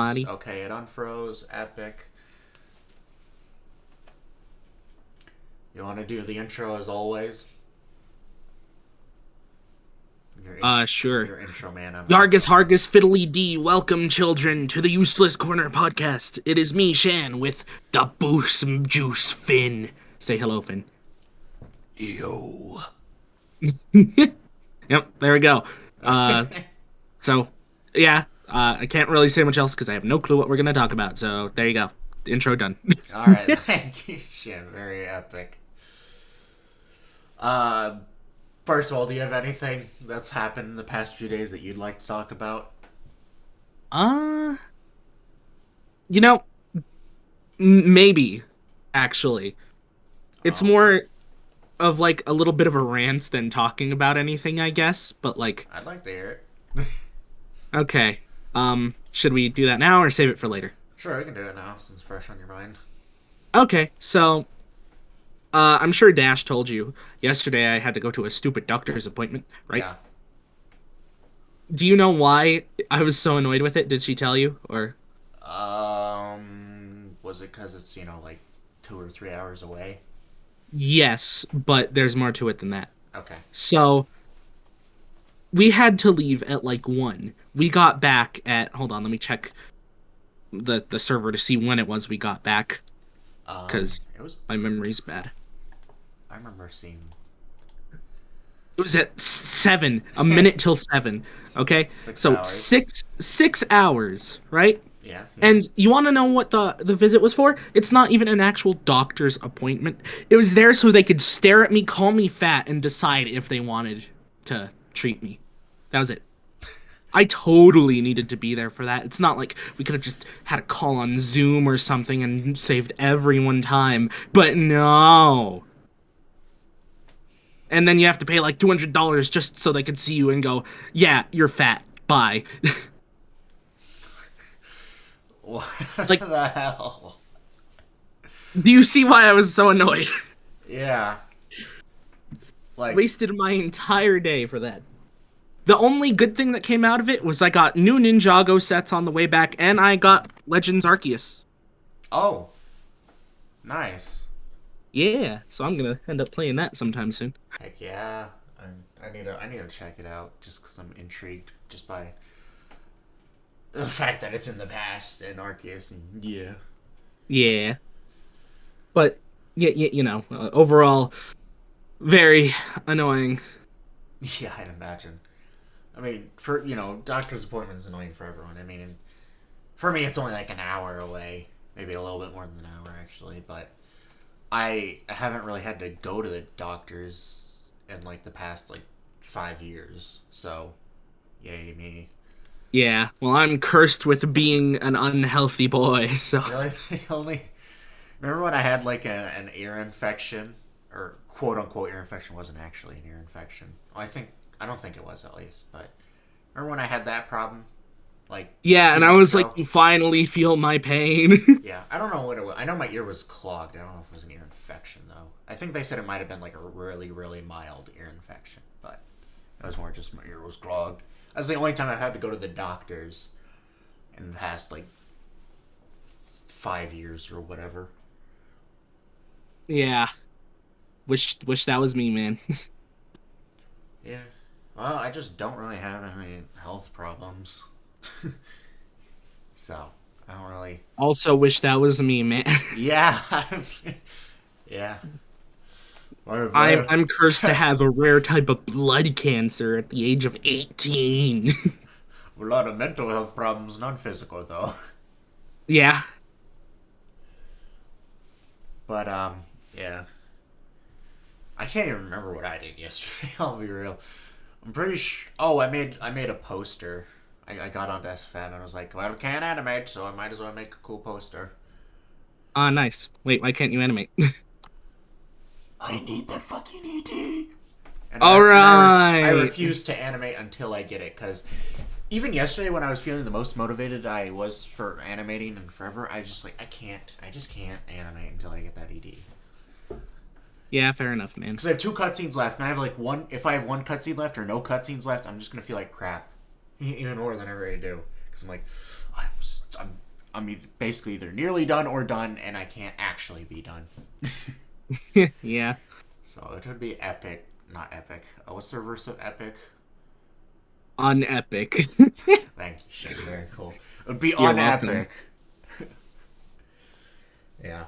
everybody. Okay, it unfroze. Epic. You want to do the intro as always? Sure. Your intro man. Yargus Hargus Fiddly D, welcome children to the Useless Corner podcast. It is me, Shan, with the Boost Juice Finn. Say hello, Finn. Yo. Yep, there we go. So, yeah, I can't really say much else because I have no clue what we're going to talk about. So, there you go. Intro done. Alright, thank you, Shan. Very epic. First of all, do you have anything that's happened in the past few days that you'd like to talk about? You know, maybe, actually. It's more of, like, a little bit of a rant than talking about anything, I guess. But, like... I'd like to hear it. Okay. Should we do that now or save it for later? Sure, we can do it now, since it's fresh on your mind. Okay, so... I'm sure Dash told you. Yesterday I had to go to a stupid doctor's appointment, right? Yeah. Do you know why I was so annoyed with it? Did she tell you? Or... Was it because it's, like 2 or 3 hours away? Yes, but there's more to it than that. Okay. So, we had to leave at, like, 1. We got back at... Hold on, let me check the server to see when it was we got back. Because my memory's bad. I remember seeing... It was at 7. A minute till 7. Okay? 6 so, hours. 6 hours, right? Yeah. And you want to know what the visit was for? It's not even an actual doctor's appointment. It was there so they could stare at me, call me fat, and decide if they wanted to treat me. That was it. I totally needed to be there for that. It's not like we could have just had a call on Zoom or something and saved everyone time. But no. And then you have to pay like $200 just so they could see you and go, yeah, you're fat. Bye. What Like- the hell? Do you see why I was so annoyed? Yeah. Like, Wasted my entire day for that. The only good thing that came out of it was I got new Ninjago sets on the way back, and I got Legends Arceus. oh. Nice. Yeah, so I'm gonna end up playing that sometime soon. Heck yeah. I need to check it out just because I'm intrigued just by the fact that it's in the past and Arceus and yeah. Yeah. But, yeah, overall, very annoying. Yeah, I'd imagine. I mean, for, doctor's appointment is annoying for everyone. I mean, for me, it's only like an hour away. Maybe a little bit more than an hour, actually. But I haven't really had to go to the doctor's in, like, the past, 5 years. So, yay me. Yeah, well, I'm cursed with being an unhealthy boy, so... Really? Remember when I had, an ear infection? Or, quote-unquote ear infection wasn't actually an ear infection. I don't think it was, at least, but remember when I had that problem? Yeah, a and few I months was ago? like, you finally feel my pain. Yeah, I don't know what it was. I know my ear was clogged. I don't know if it was an ear infection, though. I think they said it might have been, a really, really mild ear infection, but it was more just my ear was clogged. That's the only time I've had to go to the doctors in the past, 5 years or whatever. Yeah. Wish that was me, man. Yeah. Well, I just don't really have any health problems. So, I don't really... Also wish that was me, man. Yeah. Yeah. I'm cursed to have a rare type of blood cancer at the age of 18. A lot of mental health problems, none physical, though. Yeah. But, yeah. I can't even remember what I did yesterday, I'll be real. I'm pretty sure... Oh, I made a poster. I got onto SFM and I was like, well, I can't animate, so I might as well make a cool poster. Nice. Wait, why can't you animate? I need that fucking ED. And I Alright! refuse to animate until I get it, because even yesterday when I was feeling the most motivated I was for animating and forever, I just can't animate until I get that ED. Yeah, fair enough, man. Because I have 2 cutscenes left, and I have if I have 1 cutscene left or no cutscenes left, I'm just going to feel like crap. Even more than I already do. Because I'm like, I'm basically either nearly done or done, and I can't actually be done. Yeah. So it would be epic, not epic. What's the reverse of epic? Unepic. Thank you, Shane. Very cool. It would be You're welcome. unepic. Yeah.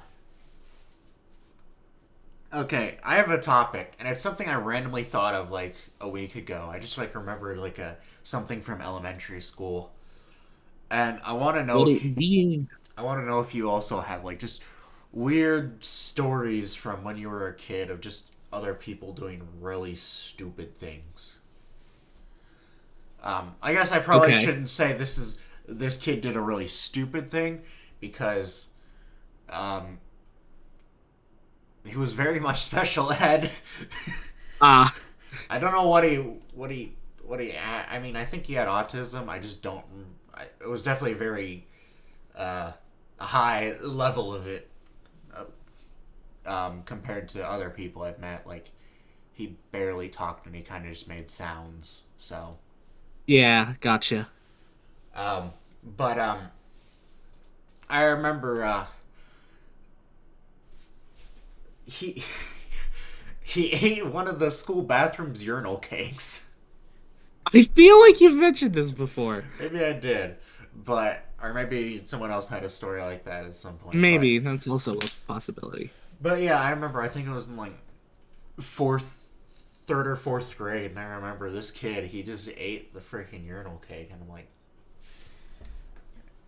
Okay, I have a topic, and it's something I randomly thought of like a week ago. I just like remembered like a something from elementary school, and Would it be? I want to know if you also have like just weird stories from when you were a kid of just other people doing really stupid things. I guess I probably Okay. shouldn't say this kid did a really stupid thing because um, he was very much special ed. Ah, I don't know what he. I mean, I think he had autism. I just don't. It was definitely very uh, a high level of it compared to other people I've met. Like he barely talked and he kind of just made sounds. So, yeah, gotcha. um, but I remember he he ate one of the school bathroom's urinal cakes. I feel like you've mentioned this before. Maybe I did, but or maybe someone else had a story like that at some point. Maybe that's also a possibility. But yeah, I remember. I think it was in like third or fourth grade, and I remember this kid. He just ate the freaking urinal cake, and I'm like,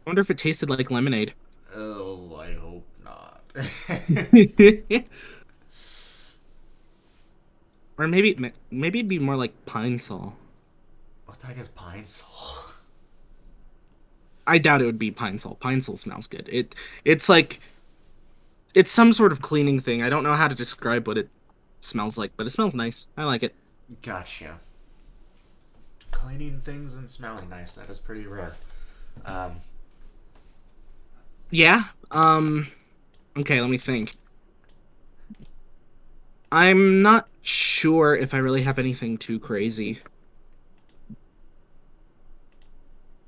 I wonder if it tasted like lemonade. oh, I hope not. Or maybe it'd be more like Pine Sol. What the heck is pine sol? I doubt it would be Pine Sol. Pine Sol smells good. It's like it's some sort of cleaning thing. I don't know how to describe what it smells like, but it smells nice. I like it. Gotcha. Cleaning things and smelling nice. That is pretty rare. Um, Yeah. Okay, let me think. I'm not sure if I really have anything too crazy.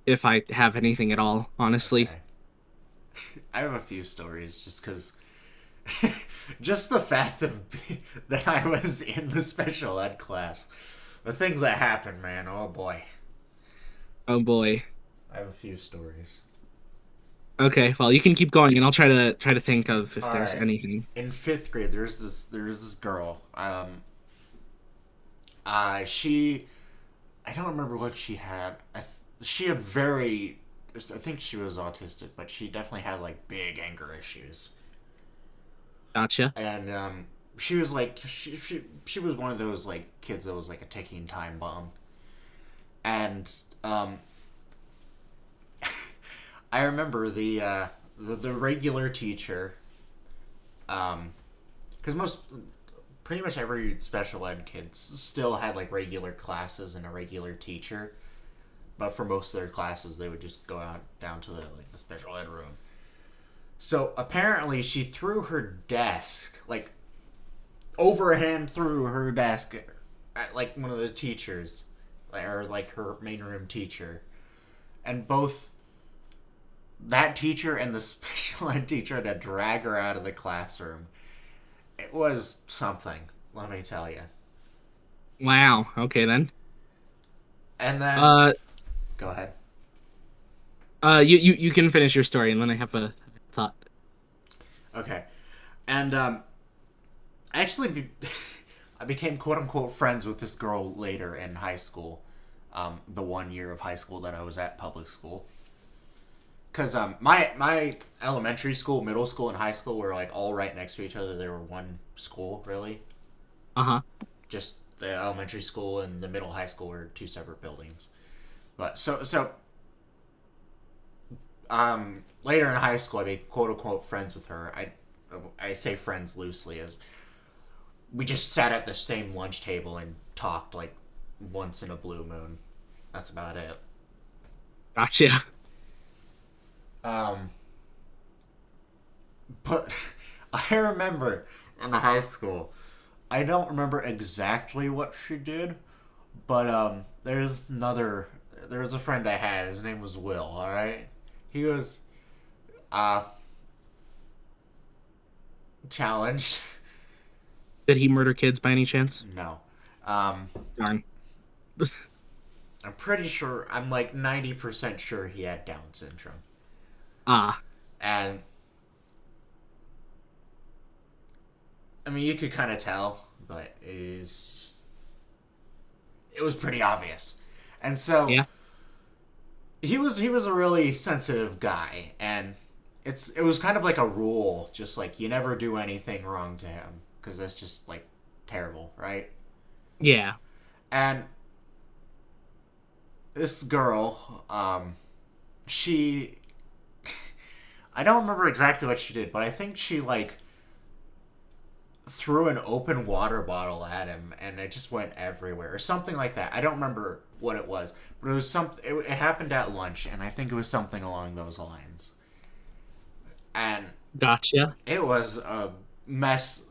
If I have anything at all, honestly. okay. I have a few stories just because. Just the fact of that I was in the special ed class. The things that happened, man. Oh boy. Oh boy. I have a few stories. Okay, well, you can keep going and I'll try to think of if All there's right. anything. In fifth grade, there's this girl. She I don't remember what she had. She had very. I think she was autistic, but she definitely had like big anger issues. Gotcha. And she was like she was one of those like kids that was like a ticking time bomb. And I remember the regular teacher, because most pretty much every special ed kid still had like regular classes and a regular teacher, but for most of their classes they would just go out down to the special ed room. So apparently she threw her desk like overhand through her desk at like one of the teachers, or like her main room teacher, and both that teacher and the special ed teacher had to drag her out of the classroom. It was something, let me tell you. Wow. Okay then. And then, Uh go ahead. you can finish your story and then I have a thought. Okay. And actually, I became quote unquote friends with this girl later in high school. The 1 year of high school that I was at public school. Because my elementary school, middle school, and high school were like all right next to each other. They were one school, really. Uh-huh. Just the elementary school and the middle high school were two separate buildings. But later in high school, I made quote unquote friends with her. I say friends loosely as we just sat at the same lunch table and talked like once in a blue moon. That's about it. Gotcha. Um, but I remember in the high school, I don't remember exactly what she did, but there's a friend I had. His name was Will. All right, he was uh challenged. Did he murder kids by any chance? No. Um, Darn. I'm pretty sure. I'm like 90% sure he had Down syndrome, Ah, and I mean you could kind of tell, but it was pretty obvious, and so yeah. he was a really sensitive guy, and it was kind of like a rule, just like you never do anything wrong to him because that's just like terrible, right? Yeah. And this girl, she, I don't remember exactly what she did, but I think she like threw an open water bottle at him and it just went everywhere or something like that. I don't remember what it was, but it was something. It happened at lunch, and I think it was something along those lines. And Gotcha. it was a mess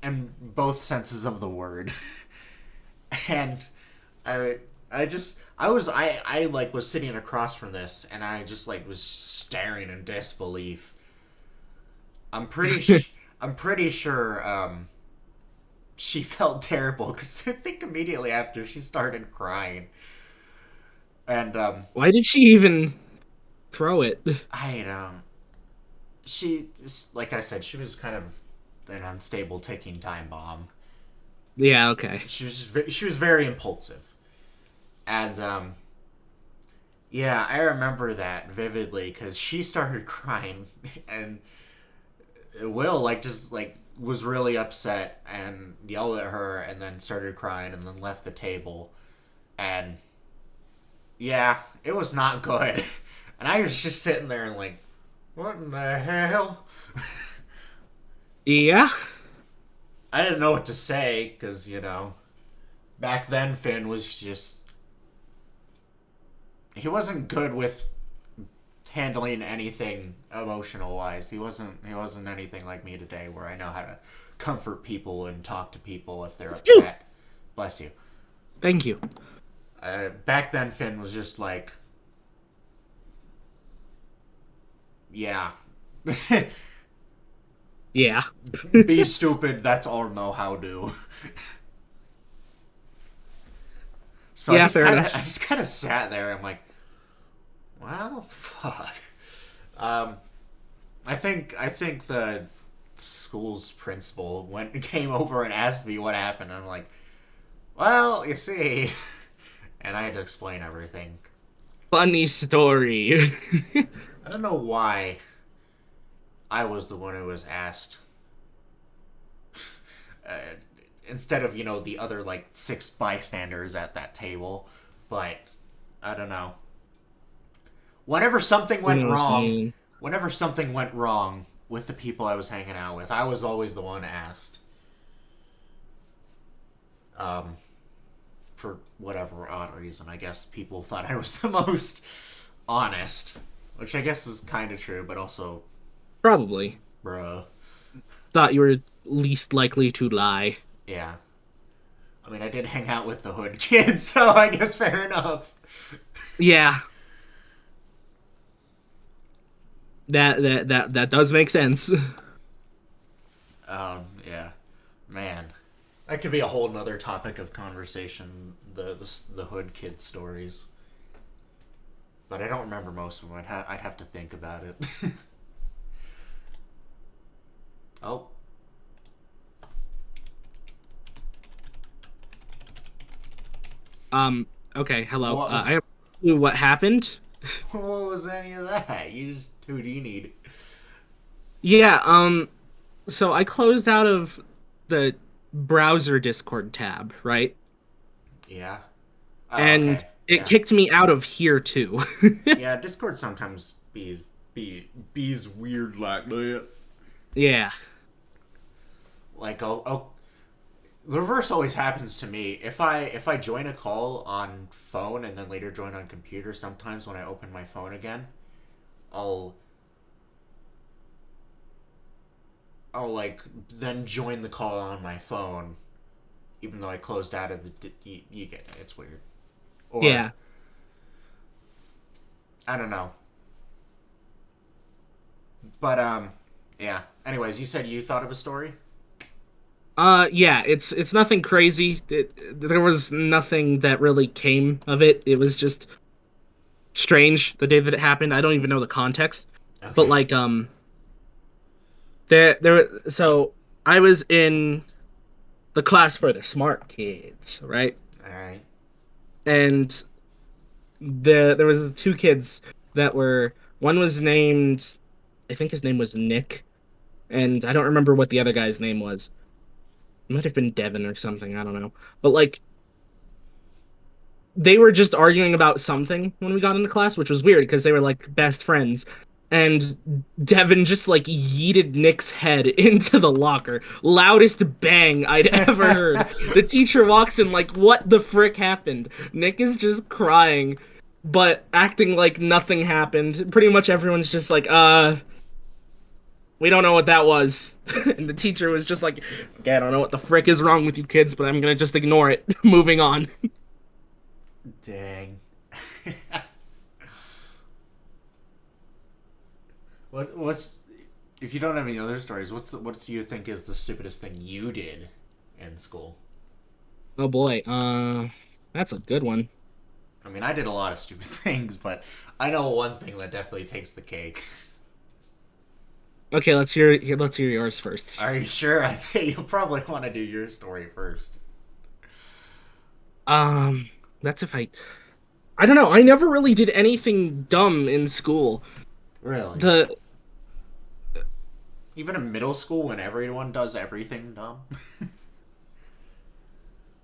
in both senses of the word. And I I like was sitting across from this, and I just like was staring in disbelief. I'm pretty I'm pretty sure she felt terrible because I think immediately after she started crying, and Why did she even throw it? I she like I said, she was kind of an unstable ticking time bomb. Yeah, okay. She was very impulsive, and yeah, I remember that vividly because she started crying, and Will like just like was really upset and yelled at her, and then started crying, and then left the table, and yeah, it was not good. And I was just sitting there and like, what in the hell? Yeah. I didn't know what to say because back then Finn was just he wasn't good with handling anything emotional wise. He wasn't anything like me today where I know how to comfort people and talk to people if they're Phew. upset. Bless you. Thank you. Back then Finn was just like, yeah. Yeah. Be stupid, that's all know how to. So Yeah, fair enough. I just kind of sat there. I'm like, well, fuck. Um, I think the school's principal came over and asked me what happened. I'm like, well, you see, and I had to explain everything. Funny story. I don't know why I was the one who was asked uh, instead of the other like six bystanders at that table, but I don't know. Whenever something Who went knows, wrong, man? whenever something went wrong with the people I was hanging out with, I was always the one asked. Um, for whatever odd reason, I guess people thought I was the most honest, which I guess is kind of true, but also, Probably. bruh, Thought you were least likely to lie. yeah. I mean, I did hang out with the hood kids, so I guess fair enough. Yeah. That does make sense. Yeah, man, that could be a whole nother topic of conversation. The hood kid stories, but I don't remember most of them. I'd have to think about it. Oh, Okay, hello. what? I have no clue what happened. What was any of that? You just who do you need? Yeah, so I closed out of the browser Discord tab, right? Yeah. Oh, And okay. it Yeah. kicked me out of here too. Yeah. Discord sometimes be's weird like that. Yeah. Like the reverse always happens to me. If I join a call on phone and then later join on computer, sometimes when I open my phone again, I'll I'll like then join the call on my phone, even though I closed out of you get it. It's weird. Or Yeah. I don't know. But yeah. Anyways, you said you thought of a story. Yeah, it's nothing crazy. There was nothing that really came of it. It was just strange the day that it happened. I don't even know the context, but Okay. like so I was in the class for the smart kids, right? All right. And there was two kids that were one was named, I think his name was Nick, and I don't remember what the other guy's name was. It might have been Devin or something, I don't know. But like they were just arguing about something when we got into class, which was weird because they were like best friends. And Devin just like yeeted Nick's head into the locker. Loudest bang I'd ever heard. The teacher walks in like, what the frick happened? Nick is just crying, but acting like nothing happened. Pretty much everyone's just like, we don't know what that was. And the teacher was just like, okay, I don't know what the frick is wrong with you kids, but I'm gonna just ignore it. Moving on. Dang. What's if you don't have any other stories? What do you think is the stupidest thing you did in school? Oh boy, that's a good one. I mean, I did a lot of stupid things, but I know one thing that definitely takes the cake. Okay, let's hear yours first. Are you sure? I think you'll probably want to do your story first. Um, that's if I don't know. I never really did anything dumb in school. Really? The Even in middle school, when everyone does everything dumb.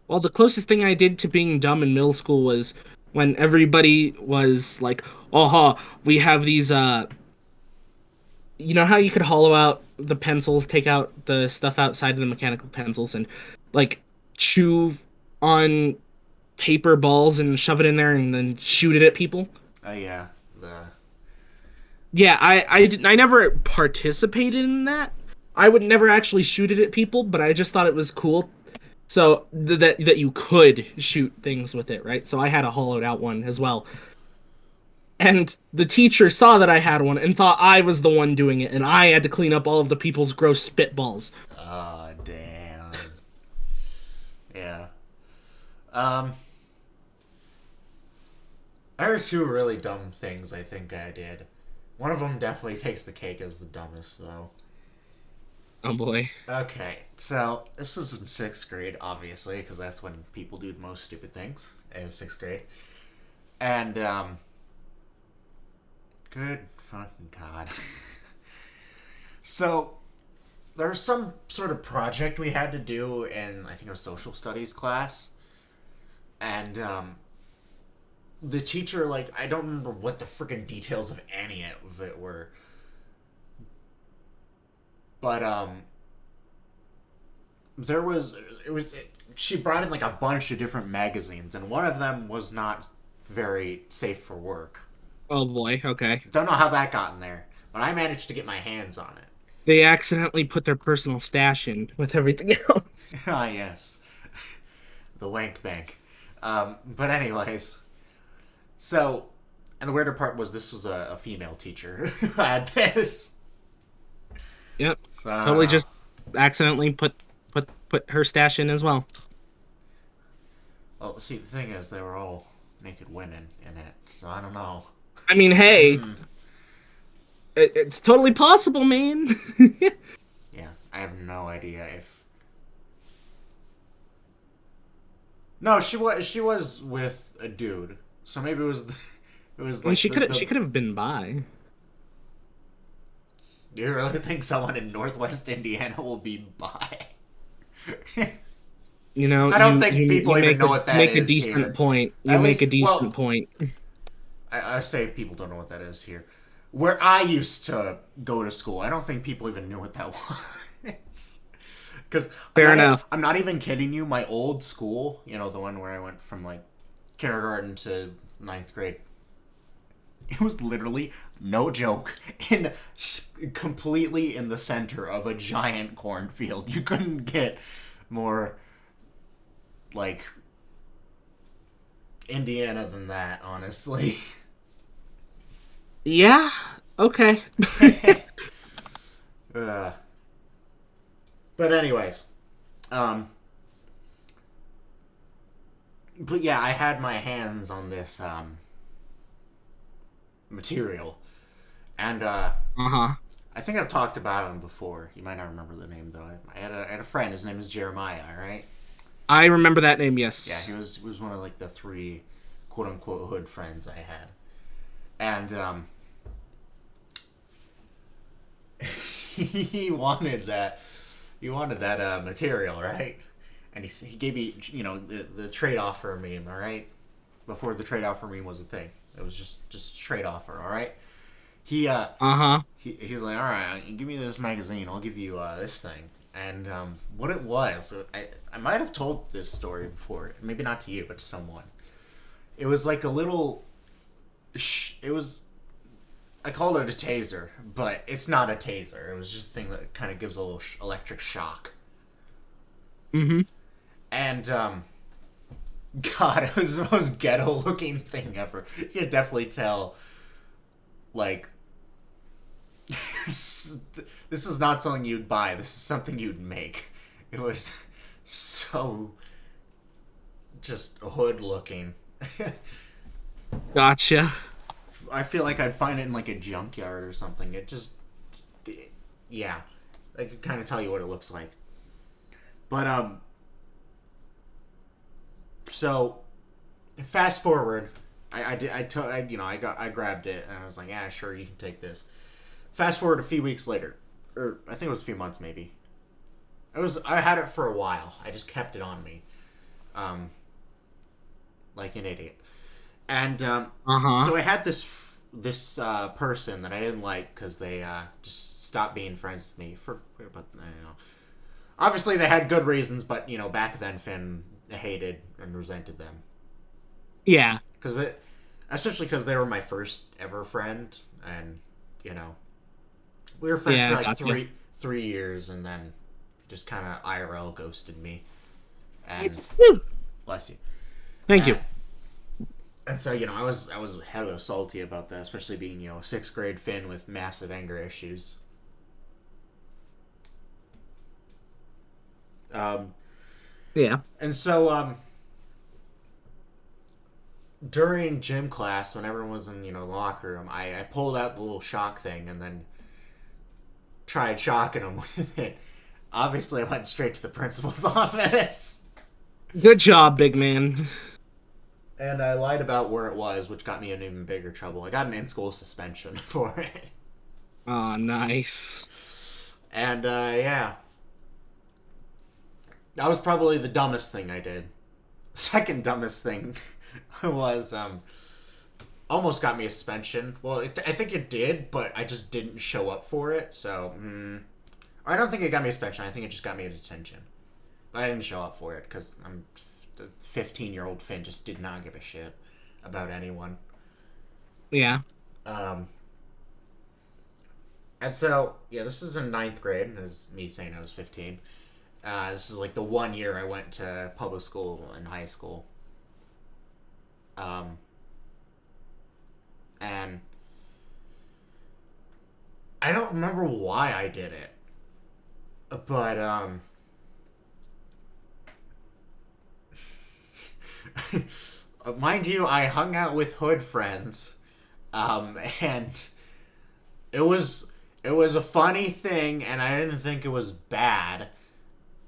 well, the closest thing I did to being dumb in middle school was when everybody was like, "Oh, we have these you know how you could hollow out the pencils, take out the stuff outside of the mechanical pencils and like chew on paper balls and shove it in there and then shoot it at people?" Oh yeah, the Yeah, I never participated in that. I would never actually shoot it at people, but I just thought it was cool. So that you could shoot things with it, right? So I had a hollowed out one as well. And the teacher saw that I had one and thought I was the one doing it, and I had to clean up all of the people's gross spitballs. oh damn. Yeah. Um, there are two really dumb things I think I did. One of them definitely takes the cake as the dumbest, though. Oh boy. Okay, so this is in sixth grade, obviously, because that's when people do the most stupid things, is sixth grade. And, good fucking god. So, there was some sort of project we had to do in, I think, a social studies class. And, the teacher, like, I don't remember what the freaking details of any of it were. But, there was she brought in like a bunch of different magazines, and one of them was not very safe for work. Oh boy. Okay. Don't know how that got in there, but I managed to get my hands on it. They accidentally put their personal stash in with everything else. Ah, yes, the wank bank. But anyways, so, and the weirder part was this was a female teacher who had this. Yep. So Totally just accidentally put her stash in as well. well, see, the thing is, they were all naked women in it, so I don't know. I mean, hey, it's totally possible, man. Yeah, I have no idea if. No, she was with a dude, so maybe it was I mean, like she could have been by. Do you really think someone in Northwest Indiana will be bi? You know, I don't think people even know what that make a is decent here. point. You At make least, a decent well, point. I say people don't know what that is here. Where I used to go to school, I don't think people even knew what that was. Because Fair enough. I'm not even kidding you. My old school, you know, the one where I went from like kindergarten to ninth grade, it was literally no joke in completely in the center of a giant cornfield. You couldn't get more like Indiana than that, honestly. Yeah. Okay. Uh, but anyways, um, but yeah, I had my hands on this material, and Uh huh. I think I've talked about him before. You might not remember the name though. I had a friend. His name is Jeremiah. All right. I remember that name. Yeah, Yes. he was one of like the three quote unquote hood friends I had, and he wanted that material, right? And he gave me the trade offer meme, all right? Before the trade offer meme was a thing, it was just trade offer, all right? He Uh huh. he's like, all right, give me this magazine, I'll give you this thing. And what it was, so I might have told this story before, maybe not to you, but to someone. It was like a little, it was I called it a taser, but it's not a taser. It was just a thing that kind of gives a little electric shock. Mm-hmm. And God, it was the most ghetto looking thing ever. You could definitely tell, like, this is not something you'd buy. This is something you'd make. It was so just hood looking. Gotcha. I feel like I'd find it in like a junkyard or something. Yeah, I could kind of tell you what it looks like. But so fast forward, I grabbed it and I was like, yeah, sure, you can take this. Fast forward a few weeks later, or I think it was a few months maybe. I had it for a while. I just kept it on me, um, like an idiot. And Uh huh. so I had this person that I didn't like because they just stopped being friends with me but obviously they had good reasons, but back then Finn hated and resented them Yeah. because especially because they were my first ever friend, and you know we were friends for Yeah. like Gotcha. three years, and then just kind of IRL ghosted me, and Whew. bless you. Thank you. And, and so I was hella salty about that, especially being sixth grade Finn with massive anger issues. Um, Yeah. and so during gym class, when everyone was in the locker room, I pulled out the little shock thing and then tried shocking them with it. Obviously, I went straight to the principal's office. Good job, big man. And I lied about where it was, which got me in even bigger trouble. I got an in-school suspension for it. Oh, nice. And yeah, that was probably the dumbest thing I did. Second dumbest thing was almost got me a suspension. Well, I think it did, but I just didn't show up for it. So I don't think it got me a suspension. I think it just got me a detention. But I didn't show up for it because I'm 15-year-old Finn just did not give a shit about anyone. Yeah. Um, and so yeah, this is in ninth grade. As me saying I was 15. This is like the 1 year I went to public school in high school. Um, and I don't remember why I did it, but mind you, I hung out with hood friends, and it was it was a funny thing, and I didn't think it was bad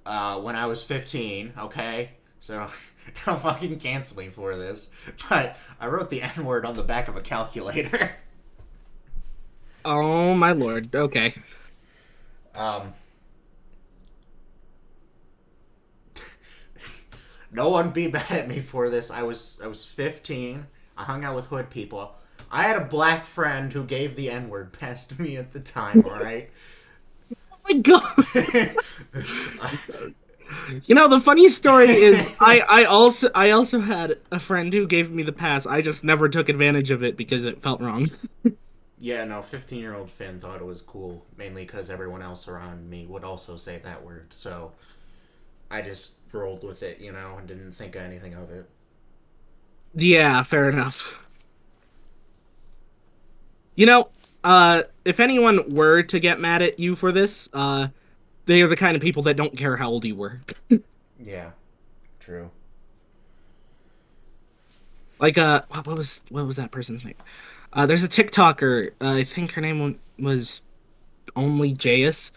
when I was 15. Okay, so don't fucking cancel me for this. But I wrote the N word on the back of a calculator. Oh my lord. Okay. um, No one be mad at me for this. I was 15. I hung out with hood people. I had a black friend who gave the N word past me at the time. All right. Oh my god. I, The funny story is I also had a friend who gave me the pass. I just never took advantage of it because it felt wrong. yeah, no, 15-year-old Finn thought it was cool, mainly because everyone else around me would also say that word. So I just rolled with it, and didn't think anything of it. Yeah, fair enough. You know, if anyone were to get mad at you for this, they are the kind of people that don't care how old you were. Yeah, true. Like, what was that person's name? There's a TikToker. I think her name was only Jayus.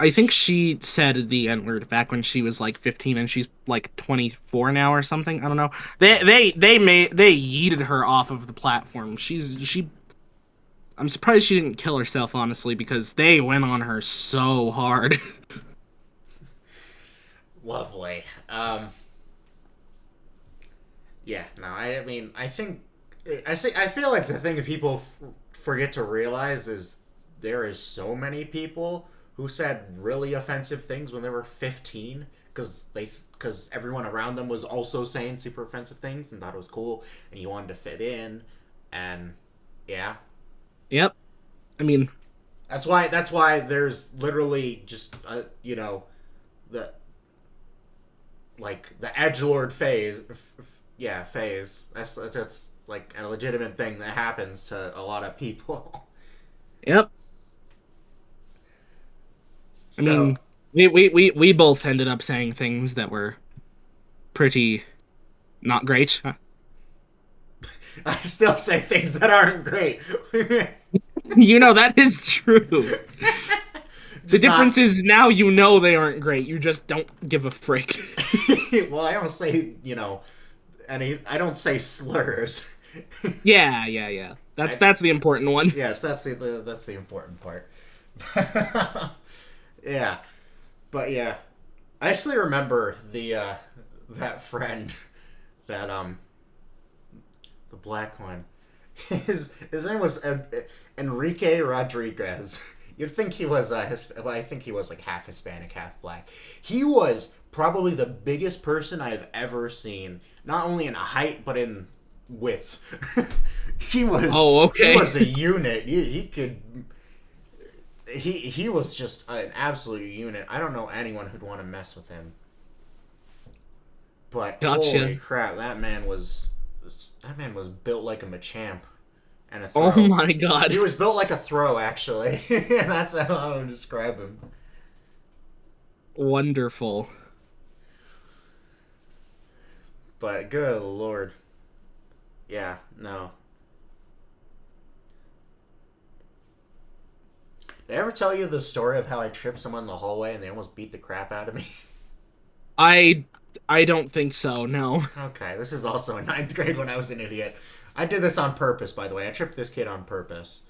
I think she said the N word back when she was like 15, and she's like 24 now or something. I don't know. They yeeted her off of the platform. She. I'm surprised she didn't kill herself, honestly, because they went on her so hard. Lovely. Yeah, no, I mean, I think I feel like the thing that people forget to realize is there is so many people who said really offensive things when they were 15 because everyone around them was also saying super offensive things and thought it was cool and you wanted to fit in and yeah, Yep. I mean, that's why there's literally just the the edgelord phase. Yeah, phase. That's like a legitimate thing that happens to a lot of people. yep. I So mean, we both ended up saying things that were pretty not great. I still say things that aren't great. That is true. The Just difference not. is now you know they aren't great. You just don't give a frick. Well, I don't say any. I don't say slurs. Yeah, yeah, yeah. That's I, that's the important one. yes, that's the important part. Yeah, but yeah, I actually remember that friend that the black one. His name was Enrique Rodriguez. You'd think he was well, I think he was like half Hispanic, half black. He was probably the biggest person I've ever seen, not only in height but in width. Oh, He okay. was a unit. He could he was just an absolute unit. I don't know anyone who'd want to mess with him. But holy Gotcha. crap, that man was built like a Machamp and a Oh throw. my god. He was built like a throw, actually. That's how I would describe him. Wonderful. But good lord, yeah, no. Did I ever tell you the story of how I tripped someone in the hallway and they almost beat the crap out of me? I I don't think so. No. Okay, this is also in ninth grade when I was an idiot. I did this on purpose, by the way. I tripped this kid on purpose.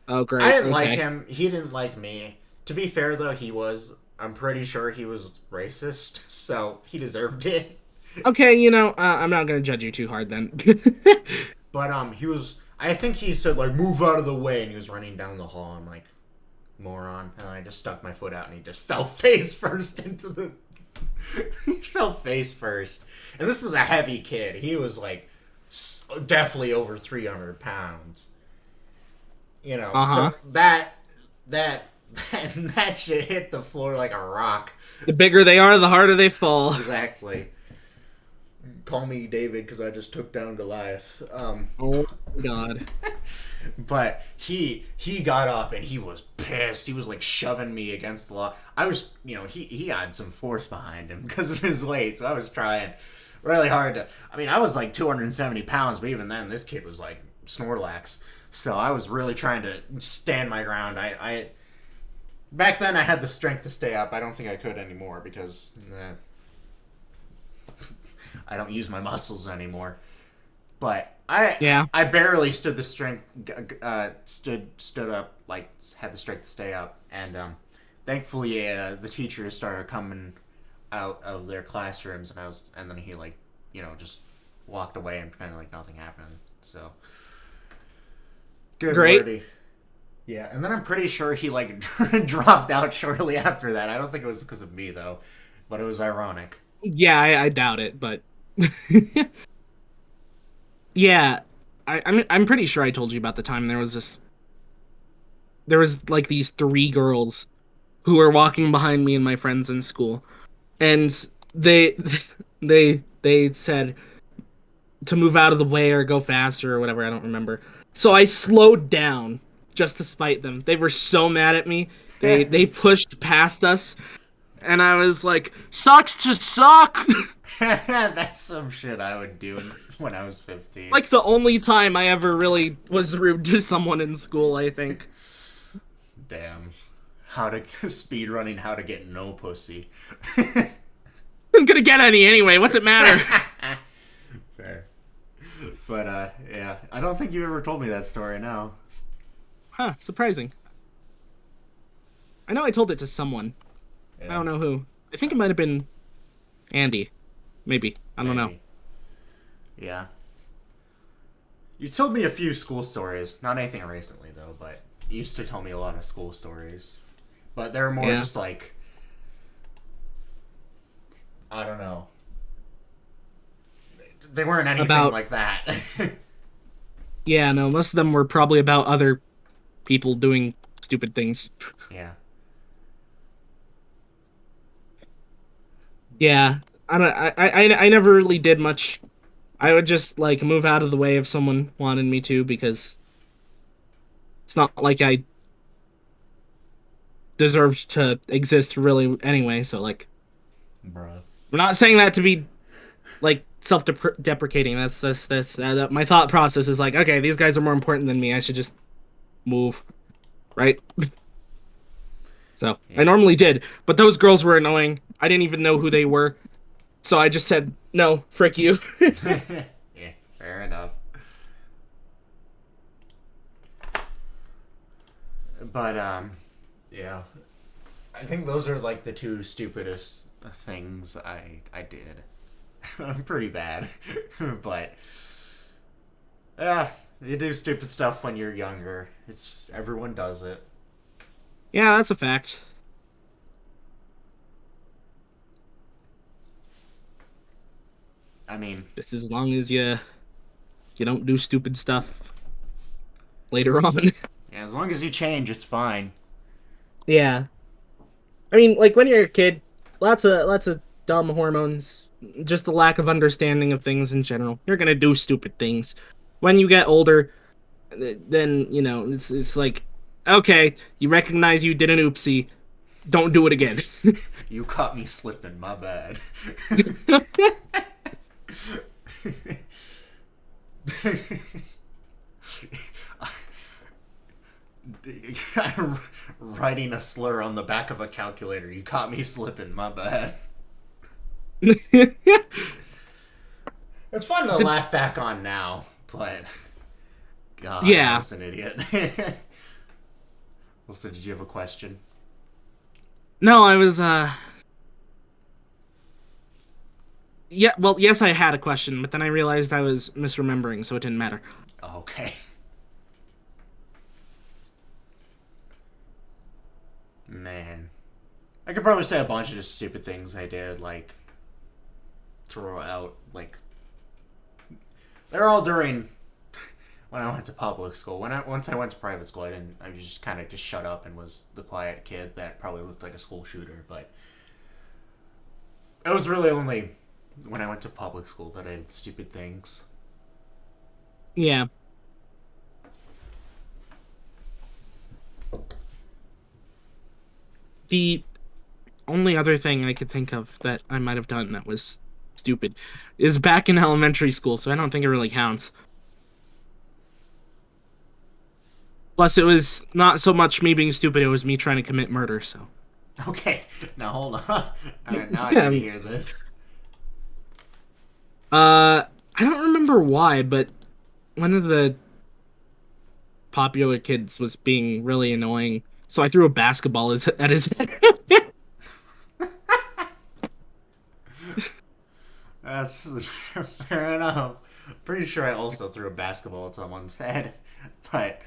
Oh, I great. didn't like Okay. him. He didn't like me. To be fair, though, he was. I'm pretty sure he was racist, so he deserved it. Okay, I'm not gonna judge you too hard then. But he was. I think he said like, "Move out of the way," and he was running down the hall. I'm like, moron, and I just stuck my foot out, and he just fell face first into the. He fell face first, and this is a heavy kid. He was like, definitely over 300 pounds. Uh-huh. So that that shit hit the floor like a rock. The bigger they are, the harder they fall. Exactly. Call me David because I just took down Goliath. Oh my god. But he got up and he was pissed. He was like shoving me against the wall. I was, he had some force behind him because of his weight, so I was trying really hard to. I mean, I was like 270 pounds, but even then, this kid was like Snorlax. So I was really trying to stand my ground. I back then I had the strength to stay up. I don't think I could anymore because I don't use my muscles anymore. But Yeah. I barely stood the strength stood up, like had the strength to stay up, and thankfully the teachers started coming out of their classrooms, and then he like just walked away and pretended like nothing happened. So good Great. lordy. Yeah, and then I'm pretty sure he like dropped out shortly after that. I don't think it was because of me though, but it was ironic. Yeah, I doubt it, but yeah. I'm pretty sure I told you about the time there was like these three girls who were walking behind me and my friends in school, and they they said to move out of the way or go faster or whatever. I don't remember. So I slowed down just to spite them. They were so mad at me. They pushed past us, and I was like, "Sucks to suck." That's some shit I would do when I was 15. Like the only time I ever really was rude to someone in school, I think. Damn. How to speed running how to get no pussy. I'm gonna get any anyway. What's it matter? Fair. But yeah, I don't think you ever told me that story. No. Huh? Surprising. I know I told it to someone. Yeah, I don't know who. I think it might have been Andy. Maybe. I don't know. maybe. Yeah. You told me a few school stories. Not anything recently though, but you used to tell me a lot of school stories. But they're more Yeah. just like, I don't know. They weren't anything About- like that. Yeah, no, most of them were probably about other people doing stupid things. Yeah. Yeah, I never really did much. I would just like move out of the way if someone wanted me to because it's not like I deserved to exist really anyway. So like, Bruh. I'm not saying that to be like self-deprecating. That's my thought process is like, okay, these guys are more important than me. I should just move, right? So Yeah. I normally did, but those girls were annoying. I didn't even know who they were, so I just said no, frick you. Yeah, fair enough. But yeah. I think those are like the two stupidest things I did. I'm pretty bad. But yeah, you do stupid stuff when you're younger. It's everyone does it. Yeah, that's a fact. I mean, Just as long as you don't do stupid stuff later on. yeah, as long as you change, it's fine. Yeah. I mean, like when you're a kid, lots of dumb hormones, just a lack of understanding of things in general. You're gonna do stupid things. When you get older, then you know it's like, okay, you recognize you did an oopsie, don't do it again. You caught me slipping, my bad. I'm writing a slur on the back of a calculator. You caught me slipping, my bad. It's fun to laugh back on now, but God, Yeah. I was an idiot. Well, so did you have a question? No, I was yeah, well, yes, I had a question, but then I realized I was misremembering, so it didn't matter. Oh, okay. Man. I could probably say a bunch of just stupid things I did, like throw out, like they're all during when I went to public school. Once I went to private school, I was just kind of just shut up and was the quiet kid that probably looked like a school shooter. But it was really only when I went to public school that I did stupid things. Yeah. The only other thing I could think of that I might have done that was stupid is back in elementary school, so I don't think it really counts. Plus, it was not so much me being stupid, it was me trying to commit murder, so. Okay, now hold on. Alright, now I Yeah. need to hear this. I don't remember why, but one of the popular kids was being really annoying, so I threw a basketball at his head. That's fair enough. Pretty sure I also threw a basketball at someone's head, but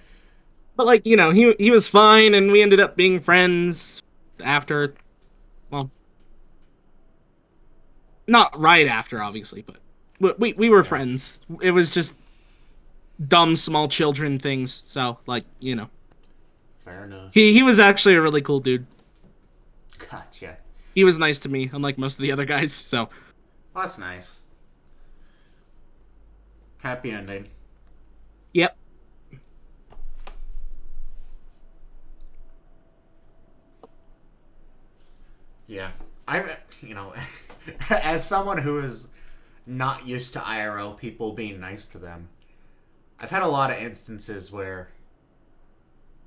But like, you know, he was fine, and we ended up being friends after. Well, not right after, obviously, but we were friends. It was just dumb small children things. So like, you know, fair enough. he was actually a really cool dude. Gotcha. He was nice to me, unlike most of the other guys. So Well, that's nice. Happy ending. yep. Yeah. I, you know, as someone who is not used to IRL people being nice to them, I've had a lot of instances where,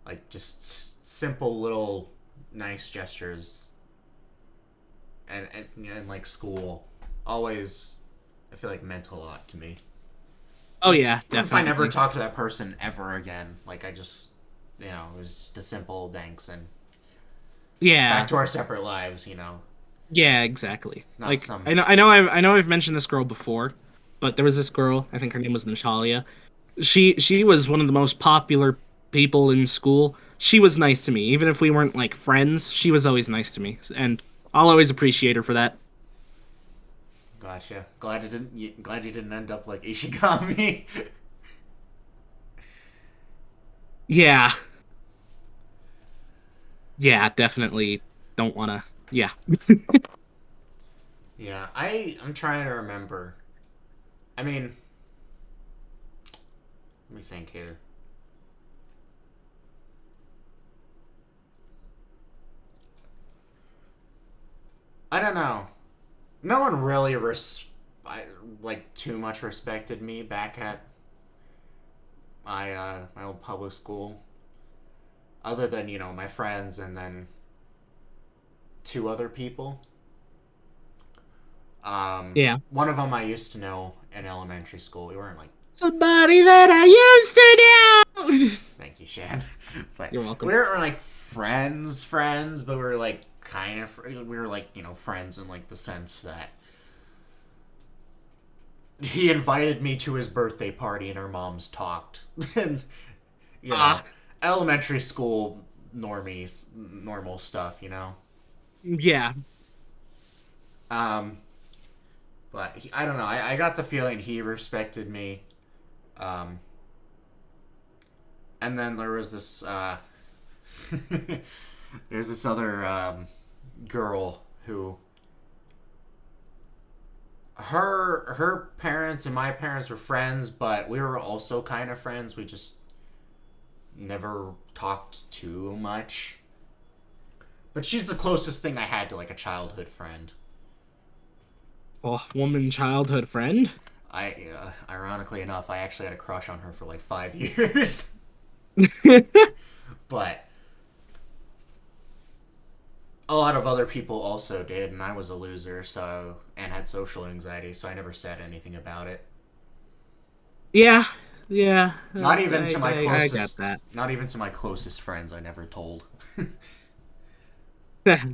like, just simple little nice gestures and like school always, I feel like, meant a lot to me. Oh yeah, Even if I never definitely. talk to that person ever again, like, I just, it was just a simple thanks and back Yeah. to our separate lives, Yeah, exactly. not Like some. I know I've mentioned this girl before, but there was this girl, I think her name was Natalia. She was one of the most popular people in school. She was nice to me. Even if we weren't like friends, she was always nice to me. And I'll always appreciate her for that. Gotcha. Glad you didn't end up like Ishigami. Yeah. Yeah, definitely don't wanna yeah. Yeah, I'm trying to remember. I mean, let me think here. I don't know. No one really like too much respected me back at my old public school, other than my friends and then two other people. Yeah. One of them I used to know in elementary school. We weren't like, Somebody that I used to know. thank you, Shan, but You're we welcome. weren't like friends, but we were like kind of we were like friends in like the sense that he invited me to his birthday party and our moms talked. And you know Ah, elementary school normies normal stuff. yeah. um but I don't know, I got the feeling he respected me. um and then there was this there's this other girl who her parents and my parents were friends, but we were also kind of friends. We just never talked too much. But she's the closest thing I had to like a childhood friend. Oh, woman childhood friend. Ironically enough, I actually had a crush on her for like 5 years. But a lot of other people also did, and I was a loser, and had social anxiety, so I never said anything about it. Yeah. Yeah. Not even to my I got closest, that. not even to my closest friends, I never told.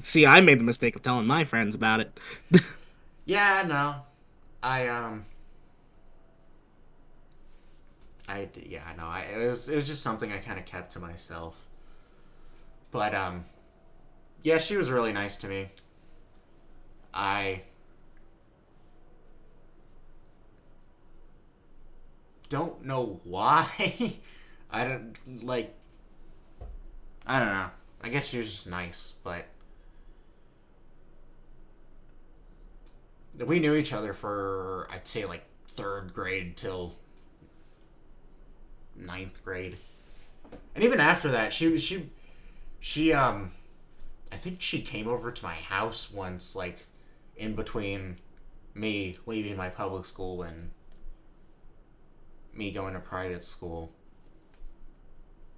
See, I made the mistake of telling my friends about it. Yeah, no, I yeah, no, it was just something I kind of kept to myself. But yeah, she was really nice to me. I don't know why. I don't like. I don't know. I guess she was just nice, but we knew each other for, I'd say, like third grade till ninth grade, and even after that, she I think she came over to my house once, like in between me leaving my public school and me going to private school.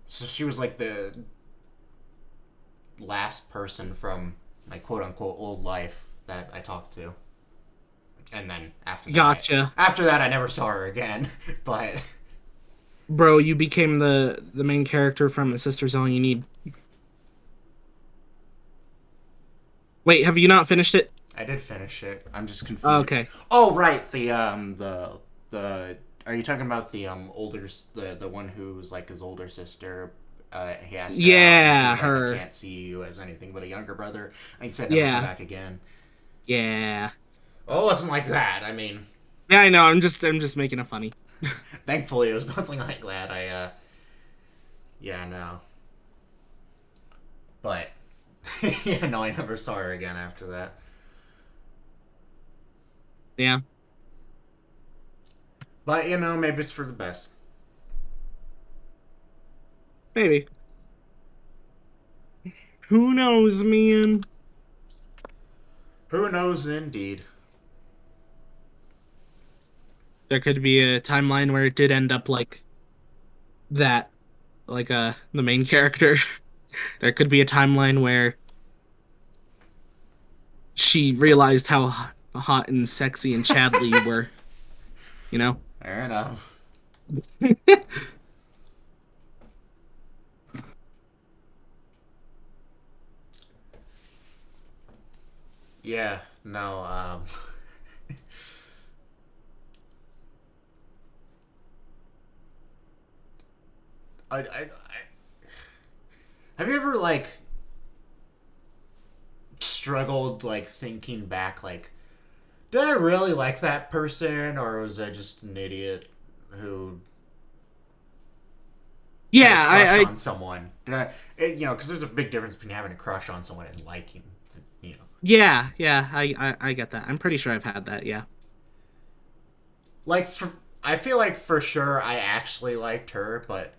So she was like the last person from my quote unquote old life that I talked to. And then Gotcha. after that I never saw her again. But Bro, you became the main character from A Sister's All You Need. Wait, have you not finished it? I did finish it. I'm just Oh, confused. okay. Oh right, the are you talking about the the one who's like his older sister? He asked her out, and Yeah, she's like, "I her. can't see you as anything but a younger brother." And he said, "Never come Yeah. back again." Yeah. Well, it wasn't like that. I mean, Yeah, I know. I'm just making it funny. thankfully, it was nothing like that. Yeah, no, but yeah, no, I never saw her again after that. Yeah, But maybe it's for the best. maybe. Who knows, man? Who knows, indeed. There could be a timeline where it did end up like that, like the main character. There could be a timeline where she realized how hot and sexy and Chadley you were, you know? Fair enough. Yeah, no, have you ever, like, struggled, like, thinking back, like, did I really like that person, or was I just an idiot who had a Yeah, crush I on someone? And because there's a big difference between having a crush on someone and liking, you know. yeah, I get that. I'm pretty sure I've had that, yeah. Like, I feel like for sure I actually liked her, but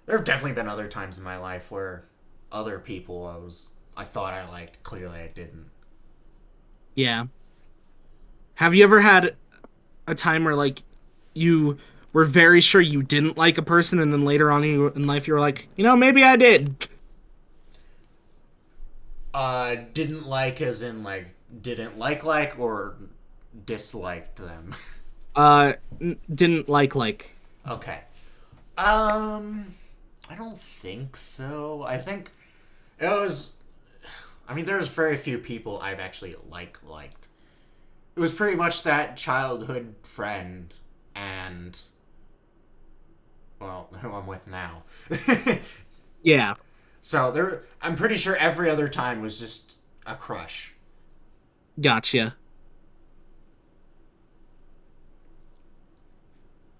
there have definitely been other times in my life where other people I thought I liked, clearly I didn't. Yeah. Have you ever had a time where like you were very sure you didn't like a person and then later on in life you were like, maybe I did. Didn't like as in like didn't like or disliked them. Didn't like. Okay. I don't think so. I think it was. I mean, there's very few people I've actually liked. It was pretty much that childhood friend and well, who I'm with now. Yeah, So I'm pretty sure every other time was just a crush. gotcha.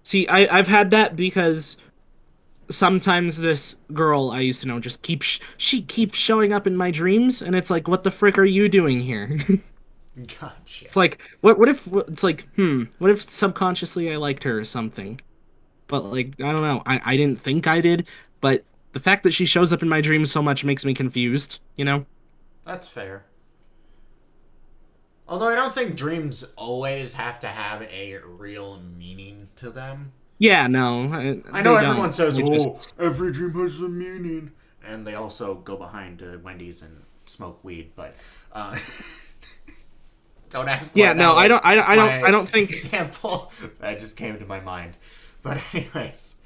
See, I've had that because sometimes this girl I used to know just she keeps showing up in my dreams and it's like, what the frick are you doing here? Gotcha. It's like, what if it's like, what if subconsciously I liked her or something? But like, I don't know. I didn't think I did, but the fact that she shows up in my dreams so much makes me confused, you know? That's fair. Although I don't think dreams always have to have a real meaning to them. Yeah, no, I know they everyone don't. says, They "Oh, just every dream has a meaning," and they also go behind Wendy's and smoke weed. But uh, don't ask why yeah, that no, I was don't, I my don't think. example. That just came to my mind. But anyways,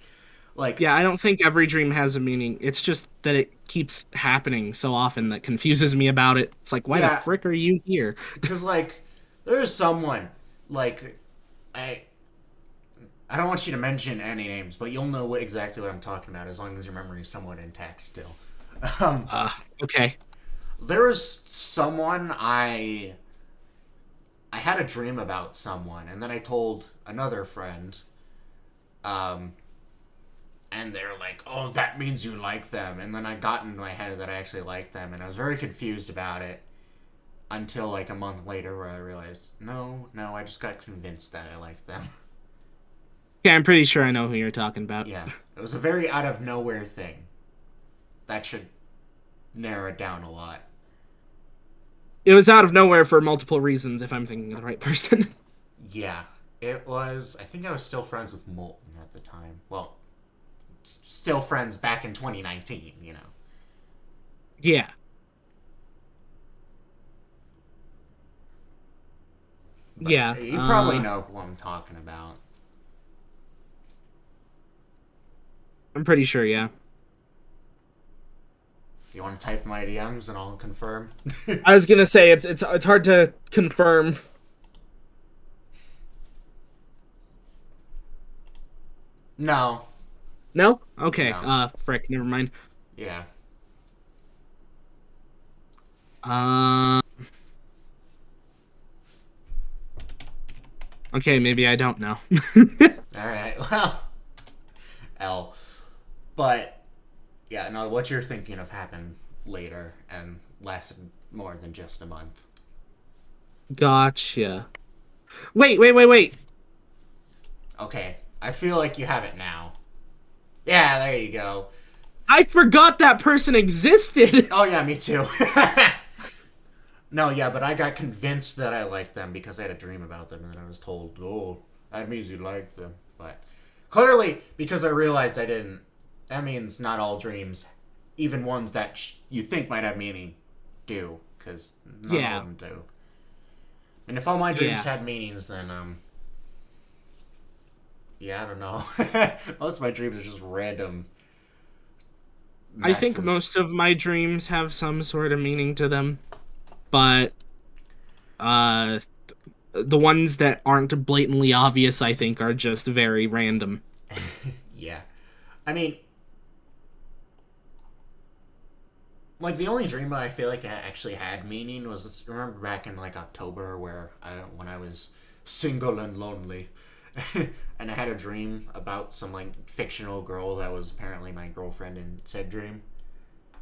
like, Yeah, I don't think every dream has a meaning. It's just that it keeps happening so often that confuses me about it. It's like, why the yeah, frick are you here? because like there's someone like I I don't want you to mention any names, but you'll know exactly what I'm talking about as long as your memory is somewhat intact still. Um, Uh, okay. there was someone I had a dream about someone, and then I told another friend, um, and they're like, "Oh, that means you like them." And then I got in my head that I actually liked them, and I was very confused about it until like a month later, where I realized, no, I just got convinced that I liked them. Yeah, I'm pretty sure I know who you're talking about. Yeah, it was a very out of nowhere thing. That should narrow it down a lot. It was out of nowhere for multiple reasons, if I'm thinking of the right person. Yeah, it was. I think I was still friends with Molten at the time. Well, still friends back in 2019. Yeah. But Yeah. you probably know who I'm talking about. I'm pretty sure, yeah. You want to type my DMs and I'll confirm? I was gonna say it's hard to confirm. No. No? Okay. No. Frick, never mind. Yeah. Uh, okay, maybe I don't know. Alright, well. L. But, yeah, no, what you're thinking of happened later and lasted more than just a month. Gotcha. Wait. Okay, I feel like you have it now. Yeah, there you go. I forgot that person existed. Oh, yeah, me too. No, yeah, but I got convinced that I liked them because I had a dream about them, and then I was told, "Oh, that means you like them." But clearly, because I realized I didn't, that means not all dreams, even ones that you think might have meaning, do, because not all of Yeah, them do. And if all my dreams yeah. had meanings, then yeah, I don't know. Most of my dreams are just random I think messes. most of my dreams have some sort of meaning to them, but uh the ones that aren't blatantly obvious, I think, are just very random. Yeah, I mean, like the only dream that I feel like actually had meaning was remember back in like October where when I was single and lonely, and I had a dream about some like fictional girl that was apparently my girlfriend in said dream.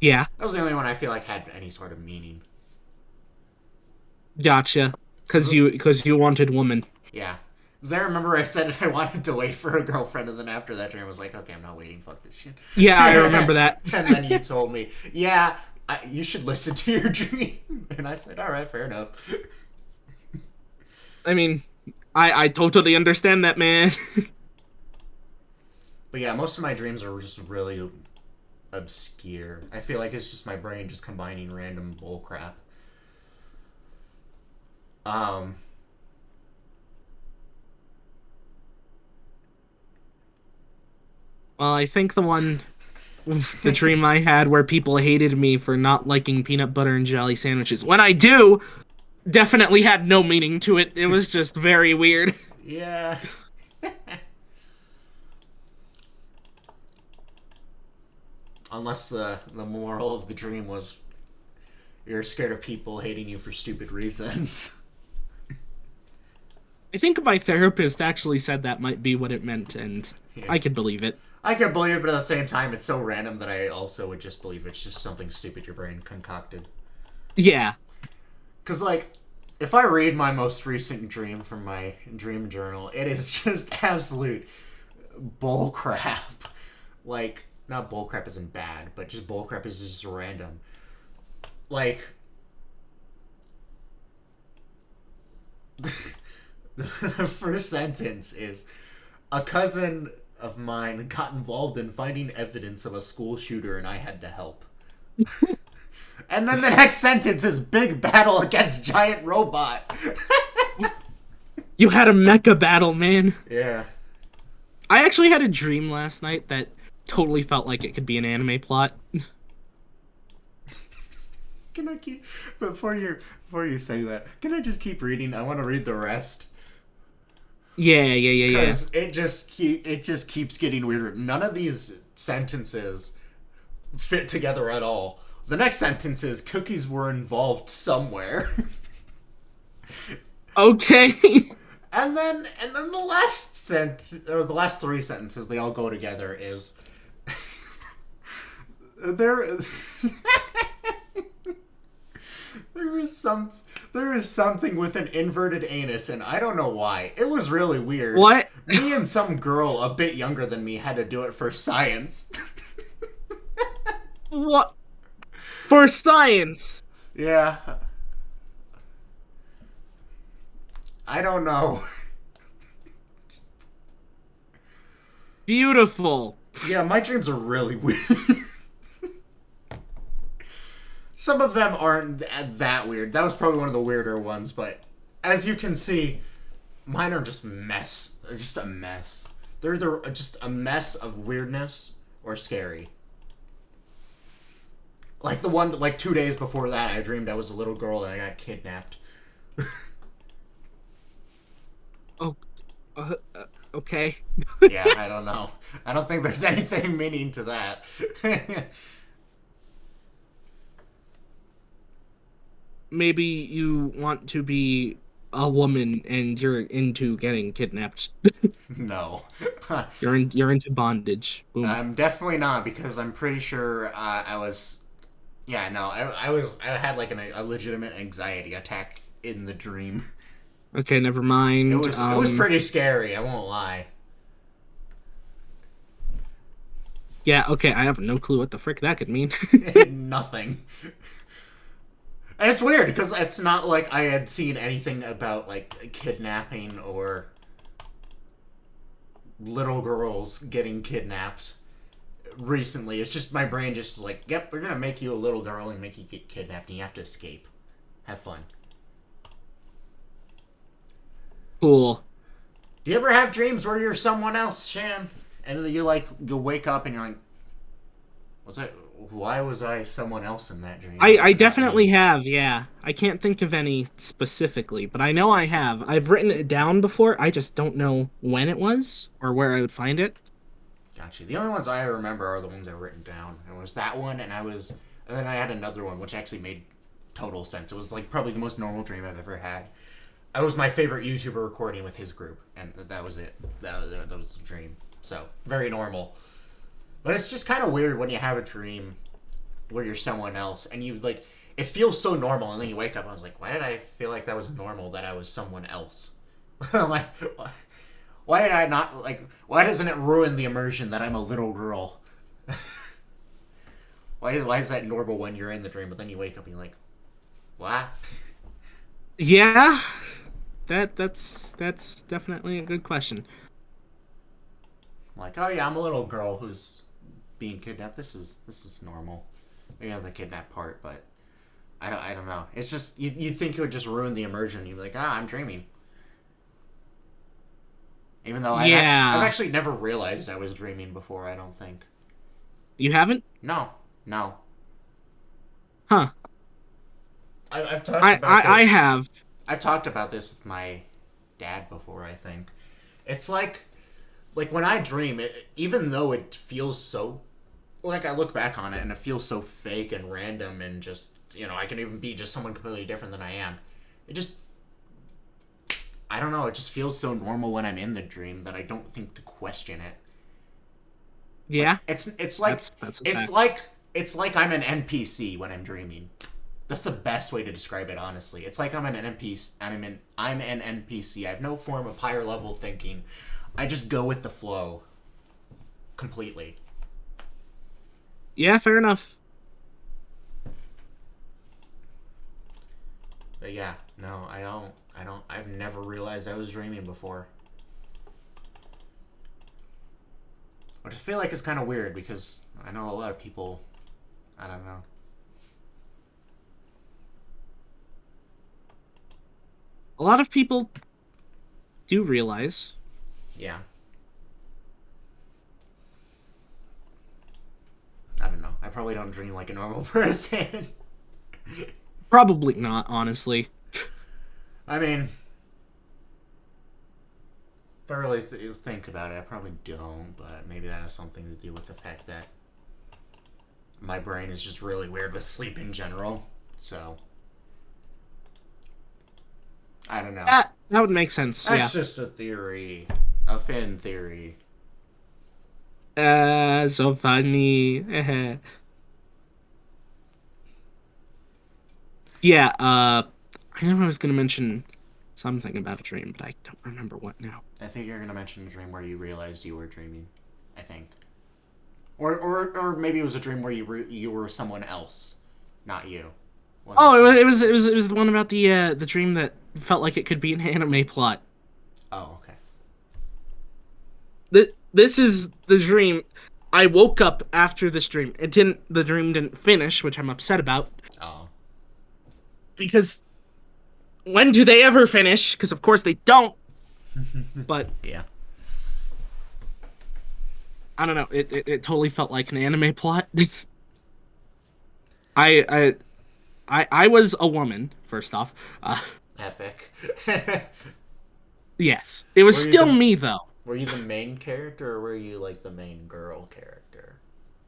Yeah, That was the only one I feel like had any sort of meaning. gotcha. Cause Cause you wanted woman. yeah, because I remember I said I wanted to wait for a girlfriend, and then after that dream I was like, okay, I'm not waiting. Fuck this shit. Yeah, I remember that. And then you told me, yeah, you should listen to your dream, and I said, all right, fair enough. I mean, I totally understand that, man. But yeah, most of my dreams are just really obscure. I feel like it's just my brain just combining random bullcrap. Um, Well, I think the dream I had where people hated me for not liking peanut butter and jelly sandwiches. When I do, definitely had no meaning to it. It was just very weird. yeah. Unless the moral of the dream was you're scared of people hating you for stupid reasons. I think my therapist actually said that might be what it meant, and Yeah. I could believe it. I can believe it, but at the same time, it's so random that I also would just believe it's just something stupid your brain concocted. Yeah. Because, like, if I read my most recent dream from my dream journal, it is just absolute bullcrap. Like, not bullcrap isn't bad, but just bullcrap is just random. Like, the first sentence is a cousin of mine got involved in finding evidence of a school shooter and I had to help. And then the next sentence is big battle against giant robot. You had a mecha battle, man. Yeah. I actually had a dream last night that totally felt like it could be an anime plot. Can I keep before you say that? Can I just keep reading? I want to read the rest Yeah, yeah, yeah, yeah. because it just keeps getting weirder. None of these sentences fit together at all. The next sentence is cookies were involved somewhere. Okay. And then the last sentence or the last three sentences they all go together is there there is some there is something with an inverted anus and I don't know why. It was really weird. What? Me and some girl a bit younger than me had to do it for science. What? For science. Yeah. I don't know. Beautiful. Yeah, my dreams are really weird. Some of them aren't that weird. That was probably one of the weirder ones, but as you can see, mine are just mess. They're just a mess. They're just a mess of weirdness or scary. Like the one, like 2 days before that, I dreamed I was a little girl and I got kidnapped. Oh, okay. Yeah, I don't know. I don't think there's anything meaning to that. Maybe you want to be a woman and you're into getting kidnapped. No. You're into bondage. Boom. I'm definitely not because I'm pretty sure I was. Yeah, no, I had like a legitimate anxiety attack in the dream. Okay, never It mind. was pretty scary. I won't lie. Yeah, okay, I have no clue what the frick that could mean. Nothing. And it's weird because it's not like I had seen anything about like kidnapping or little girls getting kidnapped recently. It's just my brain just is like, yep, we're gonna make you a little girl and make you get kidnapped and you have to escape. Have fun. Cool. Do you ever have dreams where you're someone else, Shan? And you like you wake up and you're like, was I? Why was I someone else in that dream? I It's not definitely me. have, yeah. I can't think of any specifically, but I know I have. I've written it down before. I just don't know when it was or where I would find it. Gotcha. The only ones I remember are the ones I've written down. It was that one, and then I had another one which actually made total sense. It was like probably the most normal dream I've ever had. It was my favorite YouTuber recording with his group, and that was it. That was the dream. So very normal. But it's just kind of weird when you have a dream where you're someone else, and you like it feels so normal, and then you wake up and I was like, why did I feel like that was normal that I was someone else? Like, why did I not like? Why doesn't it ruin the immersion that I'm a little girl? Why is that normal when you're in the dream, but then you wake up and you're like, what? Yeah. That's definitely a good question. I'm like, oh yeah, I'm a little girl who's being kidnapped. This is normal. Maybe not the kidnap part, but I don't know. It's just you think it would just ruin the immersion. You'd be like, I'm dreaming. Even though I've Yeah. actually never realized I was dreaming before. I don't think. You haven't? No, no. Huh. I've talked about I this. have. I've talked about this with my dad before. I think it's like when I dream, even though it feels so like I look back on it and it feels so fake and random and just I can even be just someone completely different than I am. It just I don't know. It just feels so normal when I'm in the dream that I don't think to question it. Yeah. Like it's like That's a it's fact. like it's like I'm an NPC when I'm dreaming. That's the best way to describe it, honestly. It's like I'm an NPC. I'm an NPC. I have no form of higher level thinking. I just go with the flow completely. Yeah, fair enough. But yeah, no, I don't. I don't. I've never realized I was dreaming before. Which I feel like is kind of weird because I know a lot of people. I don't know. A lot of people do realize. Yeah, I don't know. I probably don't dream like a normal person. Probably not, honestly. I mean, if I really think about it, I probably don't. But maybe that has something to do with the fact that my brain is just really weird with sleep in general. So I don't know. That would make sense, yeah. That's just a theory, a fan theory. So funny. Yeah, I know I was gonna mention something about a dream, but I don't remember what now. I think you're gonna mention a dream where you realized you were dreaming. I think, or maybe it was a dream where you were someone else, not you. One of Oh, the two. it was the one about the dream that felt like it could be an anime plot. Oh, okay. This is the dream. I woke up after this dream. The dream didn't finish, which I'm upset about Oh, because when do they ever finish? Because of course they don't. But yeah. I don't know. It totally felt like an anime plot. I I I was a woman, first off. Epic. Yes. It was were you still the me though. Were you the main character or were you like the main girl character?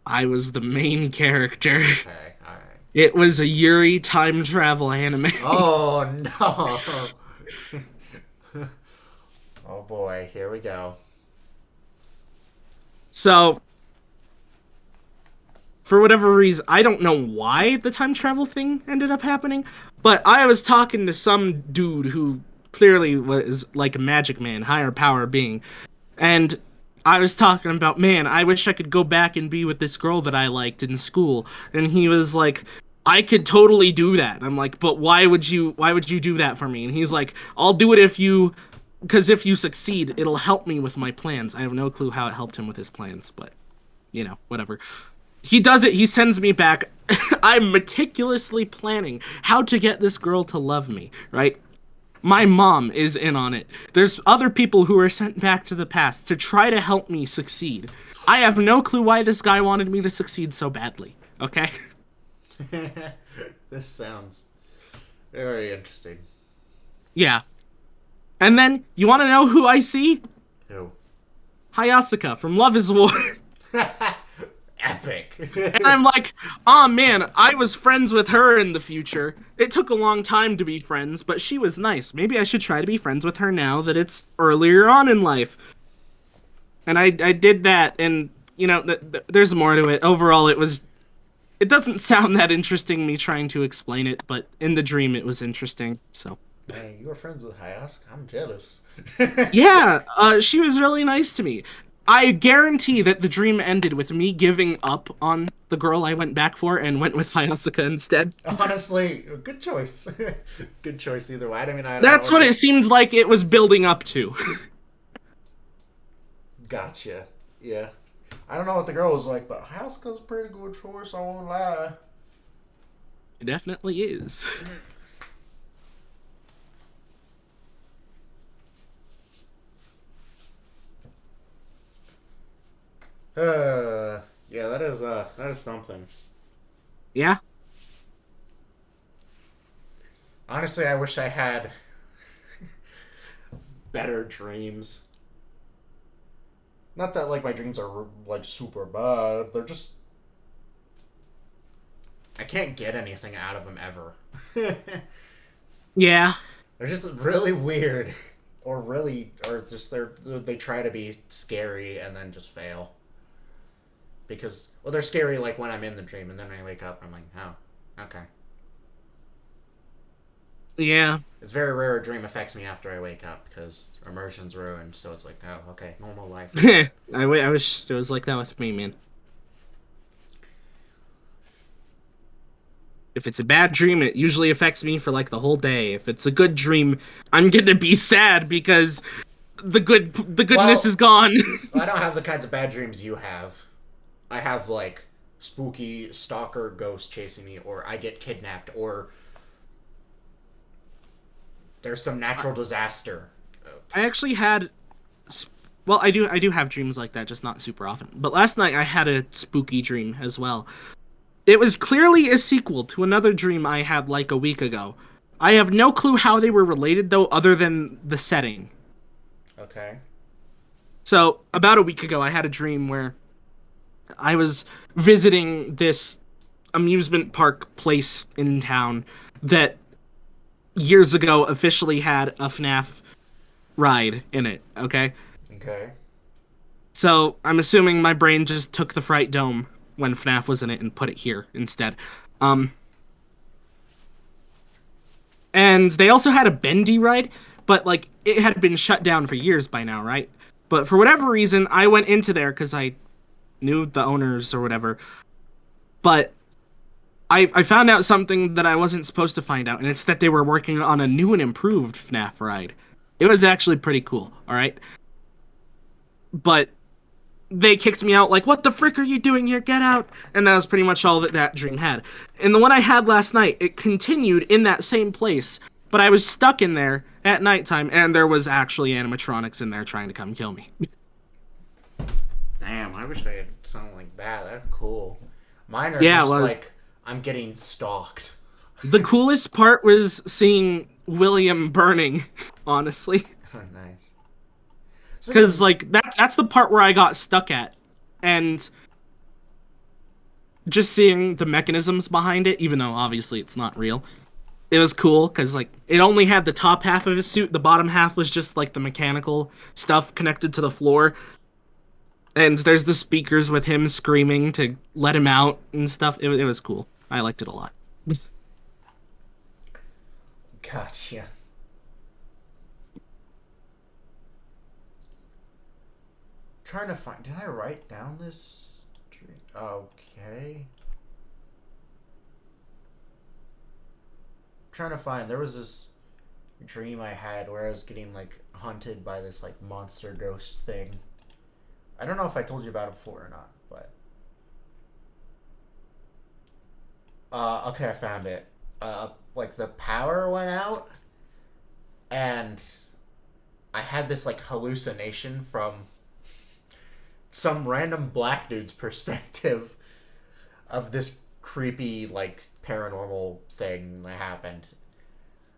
I was the main character. Okay, all right. It was a Yuri time travel anime. Oh no. Oh boy, here we go. So, for whatever reason, I don't know why the time travel thing ended up happening, but I was talking to some dude who clearly was like a magic man, higher power being, and I was talking about, man, I wish I could go back and be with this girl that I liked in school. And he was like, I could totally do that. I'm like, but why would you do that for me? And he's like, I'll do it if you, because if you succeed, it'll help me with my plans. I have no clue how it helped him with his plans, but whatever. He does it. He sends me back. I'm meticulously planning how to get this girl to love me, right? My mom is in on it. There's other people who are sent back to the past to try to help me succeed. I have no clue why this guy wanted me to succeed so badly, okay? This sounds very interesting. Yeah. And then, you want to know who I see? Who? Hayasaka from Love is War. Epic. And I'm like, oh man, I was friends with her in the future. It took a long time to be friends, but she was nice. Maybe I should try to be friends with her now that it's earlier on in life. And I did that, and, there's more to it. Overall, it doesn't sound that interesting, me trying to explain it, but in the dream it was interesting, so. Hey, you were friends with Hayasuka? I'm jealous. Yeah, she was really nice to me. I guarantee that the dream ended with me giving up on the girl I went back for and went with Hayasuka instead. Honestly, good choice. Good choice either way. I mean, That's what it seemed like it was building up to. Gotcha. Yeah. I don't know what the girl was like, but Hayasuka's a pretty good choice, I won't lie. It definitely is. Yeah, that is something. Yeah? Honestly, I wish I had better dreams. Not that like my dreams are like super bad. They're just I can't get anything out of them ever. Yeah. They're just really weird, or just they try to be scary and then just fail. Because they're scary like when I'm in the dream and then I wake up and I'm like, oh, okay. Yeah. It's very rare a dream affects me after I wake up because immersion's ruined. So it's like, oh, okay, normal life. I wish it was like that with me, man. If it's a bad dream, it usually affects me for like the whole day. If it's a good dream, I'm gonna be sad because the goodness is gone. I don't have the kinds of bad dreams you have. I have like spooky stalker ghost chasing me, or I get kidnapped, or there's some natural disaster. I actually had, well, I do have dreams like that, just not super often. But last night I had a spooky dream as well. It was clearly a sequel to another dream I had like a week ago. I have no clue how they were related though, other than the setting. Okay. So, about a week ago, I had a dream where I was visiting this amusement park place in town that years ago officially had a FNAF ride in it, okay? Okay. So, I'm assuming my brain just took the Fright Dome when FNAF was in it and put it here instead. And they also had a Bendy ride, but like it had been shut down for years by now, right? But for whatever reason, I went into there because I knew the owners or whatever. But I found out something that I wasn't supposed to find out, and it's that they were working on a new and improved FNAF ride. It was actually pretty cool, all right? But they kicked me out like, what the frick are you doing here? Get out. And that was pretty much all that that dream had. And the one I had last night, it continued in that same place, but I was stuck in there at nighttime, and there was actually animatronics in there trying to come kill me. Damn, I wish I had something like that. That's cool. Mine are Yeah, just it was. like, I'm getting stalked. The coolest part was seeing William burning, honestly. Oh, nice. Because, like, that's the part where I got stuck at. And just seeing the mechanisms behind it, even though obviously it's not real, it was cool because, like, it only had the top half of his suit. The bottom half was just, like, the mechanical stuff connected to the floor. And there's the speakers with him screaming to let him out and stuff. It was cool. I liked it a lot. Gotcha. Trying to find. Did I write down this? Okay. trying to find. There was this dream I had where I was getting like hunted by this like monster ghost thing. I don't know if I told you about it before or not, but okay, I found it. Like the power went out, and I had this like hallucination from some random black dude's perspective of this creepy like paranormal thing that happened.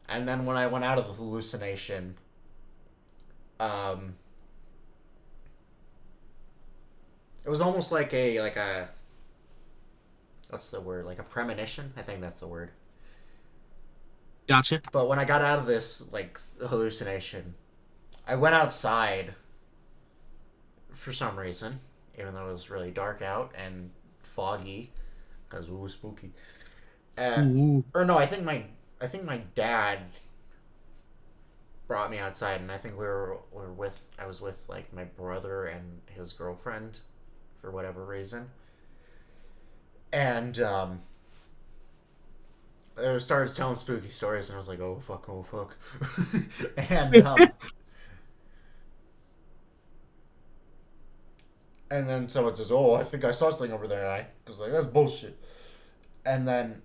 And then when I went out of the hallucination, it was almost like a what's the word? Like a premonition? I think that's the word. Gotcha. But when I got out of this like hallucination, I went outside for some reason, even though it was really dark out and foggy, because it was spooky. Ooh. Or no, I think my dad brought me outside, and I think I was with like my brother and his girlfriend, for whatever reason, and they started telling spooky stories, and I was like, oh fuck, oh fuck, and then someone says, oh, I think I saw something over there, and I was like, that's bullshit, and then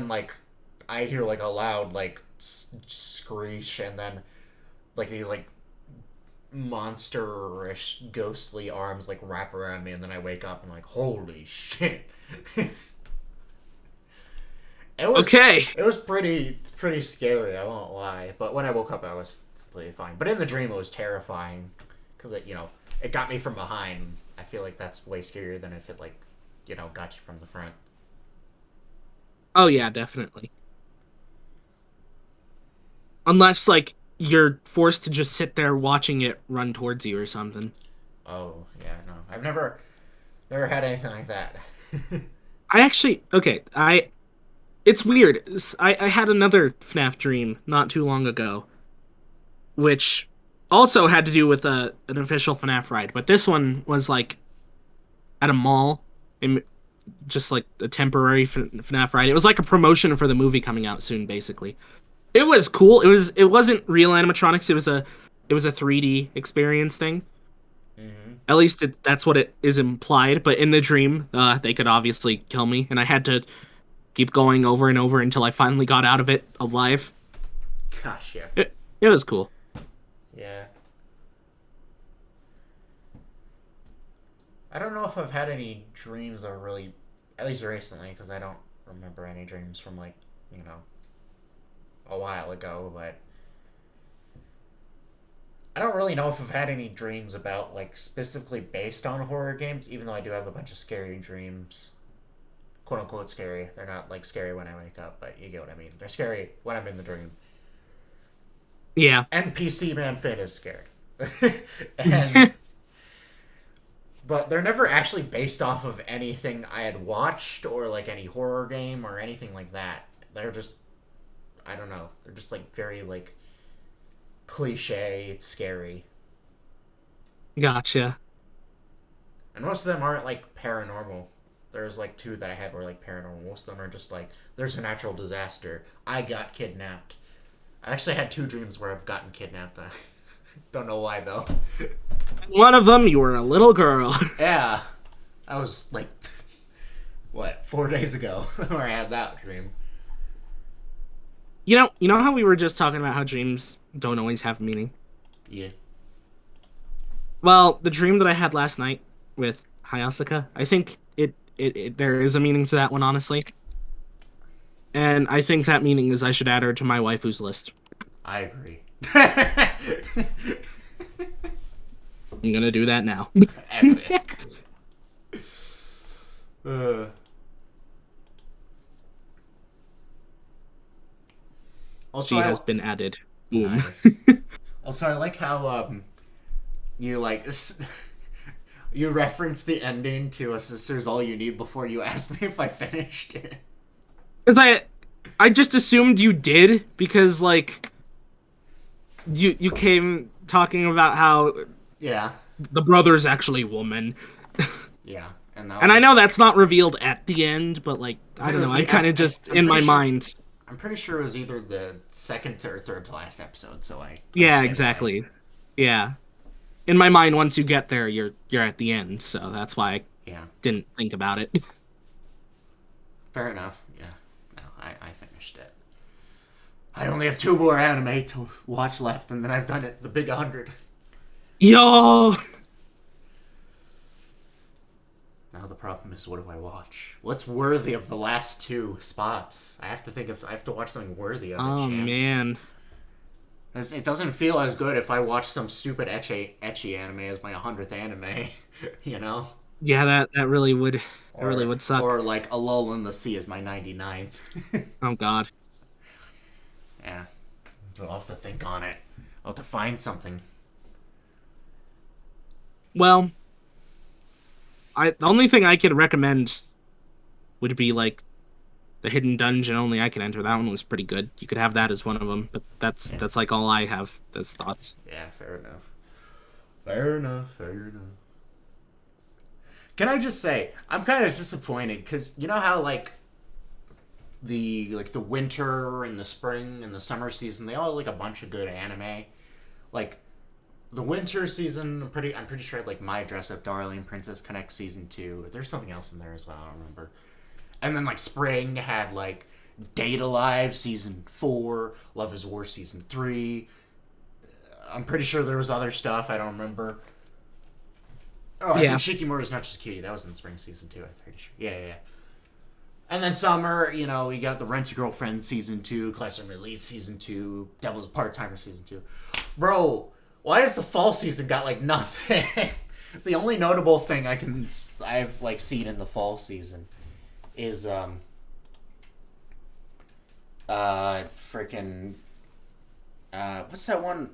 like I hear like a loud like screech, and then like these like monsterish ghostly arms like wrap around me, and then I wake up and like, holy shit. It was pretty scary, I won't lie, but when I woke up I was completely fine. But in the dream it was terrifying because it got me from behind. I feel like that's way scarier than if it like got you from the front. Oh yeah, definitely. Unless like you're forced to just sit there watching it run towards you or something. Oh yeah, no, I've never had anything like that. I actually okay. It's weird. I had another FNAF dream not too long ago, which also had to do with an official FNAF ride, but this one was like at a mall, in just like a temporary FNAF ride. It was like a promotion for the movie coming out soon, basically. It was cool. It wasn't real animatronics. It was a 3D experience thing. Mm-hmm. At least that's what it is implied. But in the dream, they could obviously kill me, and I had to keep going over and over until I finally got out of it alive. Gosh, yeah. It was cool. Yeah. I don't know if I've had any dreams that are really, at least recently, because I don't remember any dreams from like, a while ago, but I don't really know if I've had any dreams about like specifically based on horror games, even though I do have a bunch of scary dreams. Quote unquote scary. They're not like scary when I wake up, but you get what I mean. They're scary when I'm in the dream. Yeah. NPC Man Finn is scared. and but they're never actually based off of anything I had watched or like any horror game or anything like that. They're just, I don't know. They're just like very like cliche. It's scary. Gotcha. And most of them aren't like paranormal. There's like two that I had were like paranormal. Most of them are just like, there's a natural disaster. I got kidnapped. I actually had two dreams where I've gotten kidnapped. I don't know why though. One of them, you were a little girl. Yeah. I was like, what, 4 days ago where I had that dream. You know how we were just talking about how dreams don't always have meaning? Yeah. Well, the dream that I had last night with Hayasaka, I think there is a meaning to that one, honestly. And I think that meaning is I should add her to my waifu's list. I agree. I'm gonna do that now. Epic. Also, She has been added. Boom. Nice. Also, I like how you like you referenced the ending to A Sister's All You Need before you asked me if I finished it. Because I just assumed you did because like you came talking about how Yeah. the brother's actually woman. Yeah. And I know that's not revealed at the end, but like I I think it don't was know. I kind of just I'm in my pretty sure. mind. I'm pretty sure it was either the second or third to last episode, so I Yeah, understand why. exactly. Yeah. In my mind, once you get there, you're at the end. So that's why I Yeah, didn't think about it. fair enough. Yeah, no, I finished it. I only have two more anime to watch left, and then I've done it. The big 100. Yo. Now the problem is, what do I watch? What's worthy of the last two spots? I have to watch something worthy of it, Oh champ. man. It doesn't feel as good if I watch some stupid ecchi anime as my 100th anime, you know? Yeah, that really would suck. Or like A Lull in the Sea as my 99th. Oh god. Yeah. I'll have to think on it. I'll have to find something. Well, the only thing I could recommend would be like the hidden dungeon only I can enter. That one was pretty good. You could have that as one of them, but Yeah. that's like all I have as thoughts. Yeah, fair enough. Fair enough, fair enough. Can I just say, I'm kind of disappointed because you know how the winter and the spring and the summer season they all have, like a bunch of good anime. Like the winter season, I'm pretty sure like My Dress Up Darling, Princess Connect season 2. There's something else in there as well. I don't remember. And then like spring had like Date Alive season 4, Love Is War season 3. I'm pretty sure there was other stuff. I don't remember. Oh, I Yeah. think Shikimura is not just cutie. That was in spring season 2. I'm pretty sure. Yeah. And then summer, we got the Rent a Girlfriend season 2, Classroom Release season 2, Devil's Part Timer season 2. Bro, why has the fall season got like nothing? The only notable thing I've like seen in the fall season is freaking what's that one?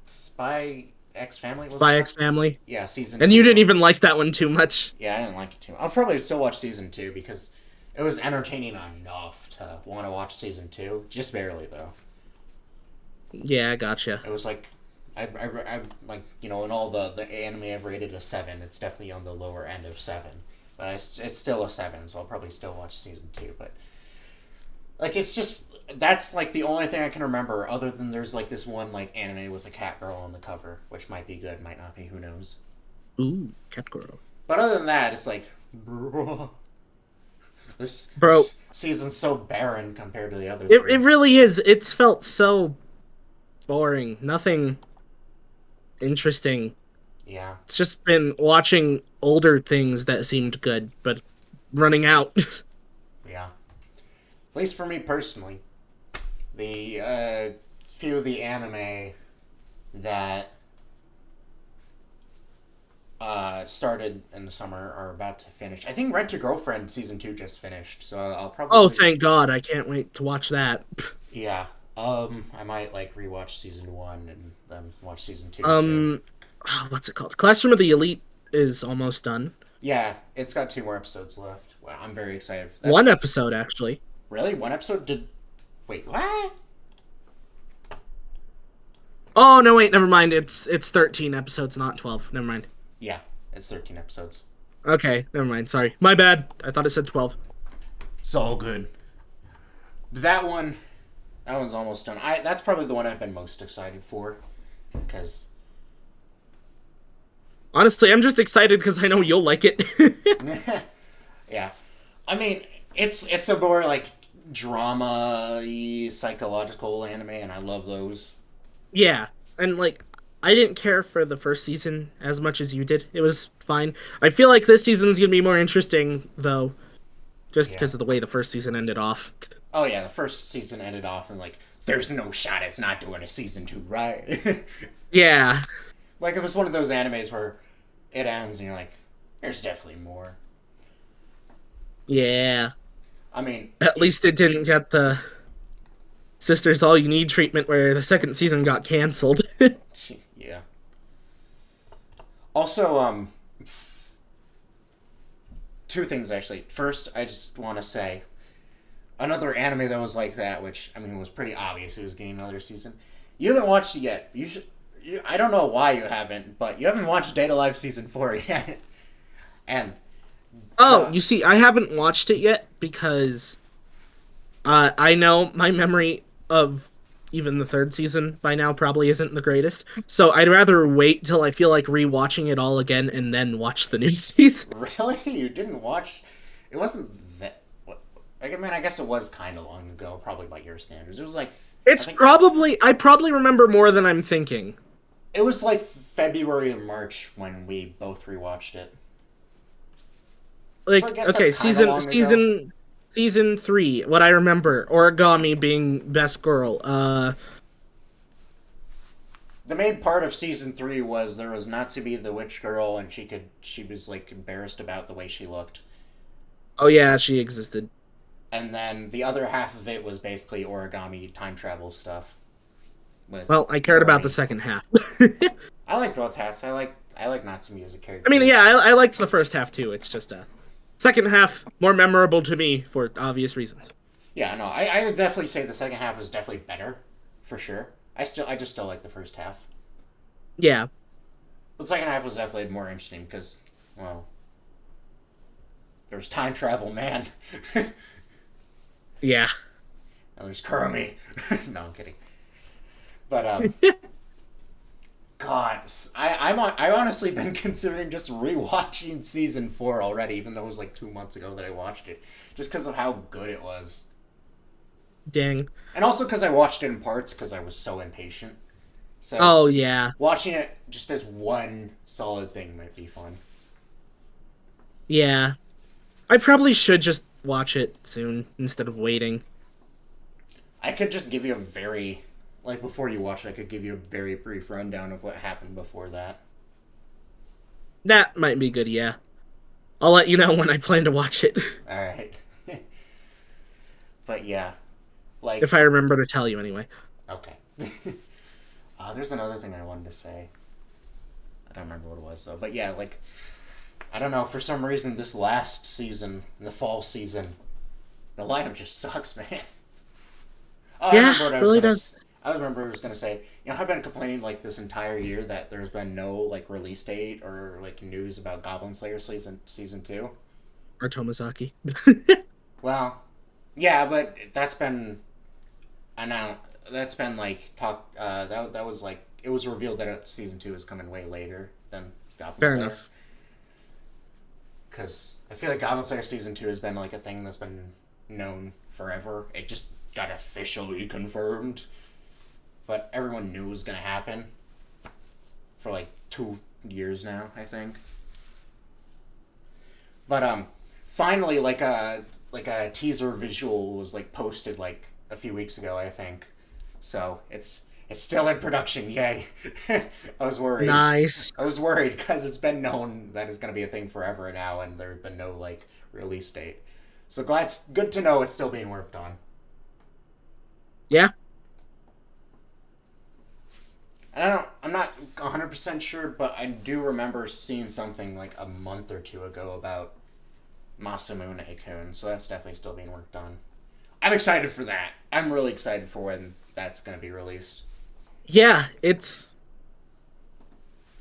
Spy X Family was Spy it? X Family. Yeah, season And 2. you didn't even like that one too much. Yeah, I didn't like it too much. I'll probably still watch season 2 because it was entertaining enough to want to watch season 2. Just barely though. Yeah, I gotcha. It was like I like in all the anime I've rated a 7. It's definitely on the lower end of 7, but it's still a 7, so I'll probably still watch season 2. But like it's just that's like the only thing I can remember other than there's like this one like anime with a cat girl on the cover, which might be good, might not be, who knows. Ooh, cat girl. But other than that, it's like, bro, this Bro. season's so barren compared to the other It three. it really is. It's felt so boring. Nothing interesting. Yeah, It's just been watching older things that seemed good, but running out. yeah. At least for me personally, the few of the anime that started in the summer are about to finish. I think Rent a Girlfriend season 2 just finished, so I'll probably. Oh, thank God. I can't wait to watch that. Yeah. I might like rewatch season 1 and then watch season 2 soon. What's it called? Classroom of the Elite is almost done. Yeah, it's got 2 more episodes left. Wow, I'm very excited for that. One episode, actually. Really? One episode did. Wait, what? Oh, no, wait, never mind. It's 13 episodes, not 12. Never mind. Yeah, it's 13 episodes. Okay, never mind. Sorry. My bad. I thought it said 12. It's all good. That one's almost done. That's probably the one I've been most excited for, because Honestly, I'm just excited because I know you'll like it. yeah, I mean it's a more like drama-y psychological anime, and I love those. Yeah, and like, I didn't care for the first season as much as you did. It was fine. I feel like this season's gonna be more interesting, though, just Yeah. because of the way the first season ended off. Oh yeah, the first season ended off and like there's no shot it's not doing a season 2, right? Yeah, Like if it's one of those animes where it ends and you're like, there's definitely more. yeah. I mean, At least it didn't get the Sisters All You Need treatment where the second season got canceled. yeah. Also, two things actually. First, I just want to say another anime that was like that, which I mean was pretty obvious it was getting another season. You haven't watched it yet. You should. I don't know why you haven't, but you haven't watched Data Live season 4 yet. And Oh, God. you see, I haven't watched it yet because I know my memory of even the third season by now probably isn't the greatest. So I'd rather wait till I feel like rewatching it all again and then watch the new season. Really? You didn't watch? It wasn't that. What, I mean, I guess it was kind of long ago, probably by your standards. It was like, I It's think probably I probably remember more than I'm thinking. it was like February or March when we both rewatched it. So I Like, guess that's okay, kind of long ago. season 3, what I remember, Origami being best girl. The main part of season 3 was there was Natsubi the witch girl, and she was like embarrassed about the way she looked. Oh yeah, she existed. And then the other half of it was basically origami time travel stuff with Well, I cared about the Kurumi. second half. I like both hats. I like Natsumi as a I mean, character. yeah, I liked the first half too. It's just second half more memorable to me for obvious reasons. Yeah, no, I would definitely say the second half was definitely better, for sure. I just still like the first half. Yeah, But the second half was definitely more interesting because, well, there was time travel, man. And yeah. there's Kurumi. No, I'm kidding. But God, I honestly been considering just rewatching season 4 already, even though it was like 2 months ago that I watched it, just because of how good it was, Dang. and also because I watched it in parts because I was so impatient. So Oh yeah, watching it just as one solid thing might be fun. yeah. I probably should just watch it soon instead of waiting. I could just give you a very like before you watch it, I could give you a very brief rundown of what happened before that. That might be good. Yeah, I'll let you know when I plan to watch it All right, but yeah, like if I remember to tell you anyway. okay. There's another thing I wanted to say. I don't remember what it was though. But yeah, like I don't know. For some reason, this last season, the fall season, the lineup just sucks, man. Oh, I Yeah, remember what I was really gonna. does. I remember what I was gonna say. You know, I've been complaining like this entire year that there's been no like release date or like news about Goblin Slayer season 2. Or Tomazaki. Well, yeah, but that's been announced. That's been like talk. That was like it was revealed that season 2 is coming way later than Goblin Fair Slayer. enough. Because I feel like Goblin Slayer season 2 has been like a thing that's been known forever. It just got officially confirmed, but everyone knew it was gonna happen for like 2 years now, I think. But finally, like a teaser visual was like posted like a few weeks ago, I think. So it's still in production. Yay! I was worried. Nice. I was worried because it's been known that it's going to be a thing forever now, and there's been no like release date. So good to know it's still being worked on. Yeah. And I'm not 100% sure, but I do remember seeing something like a month or two ago about Masamune-kun, so that's definitely still being worked on. I'm excited for that. I'm really excited for when that's going to be released. Yeah, it's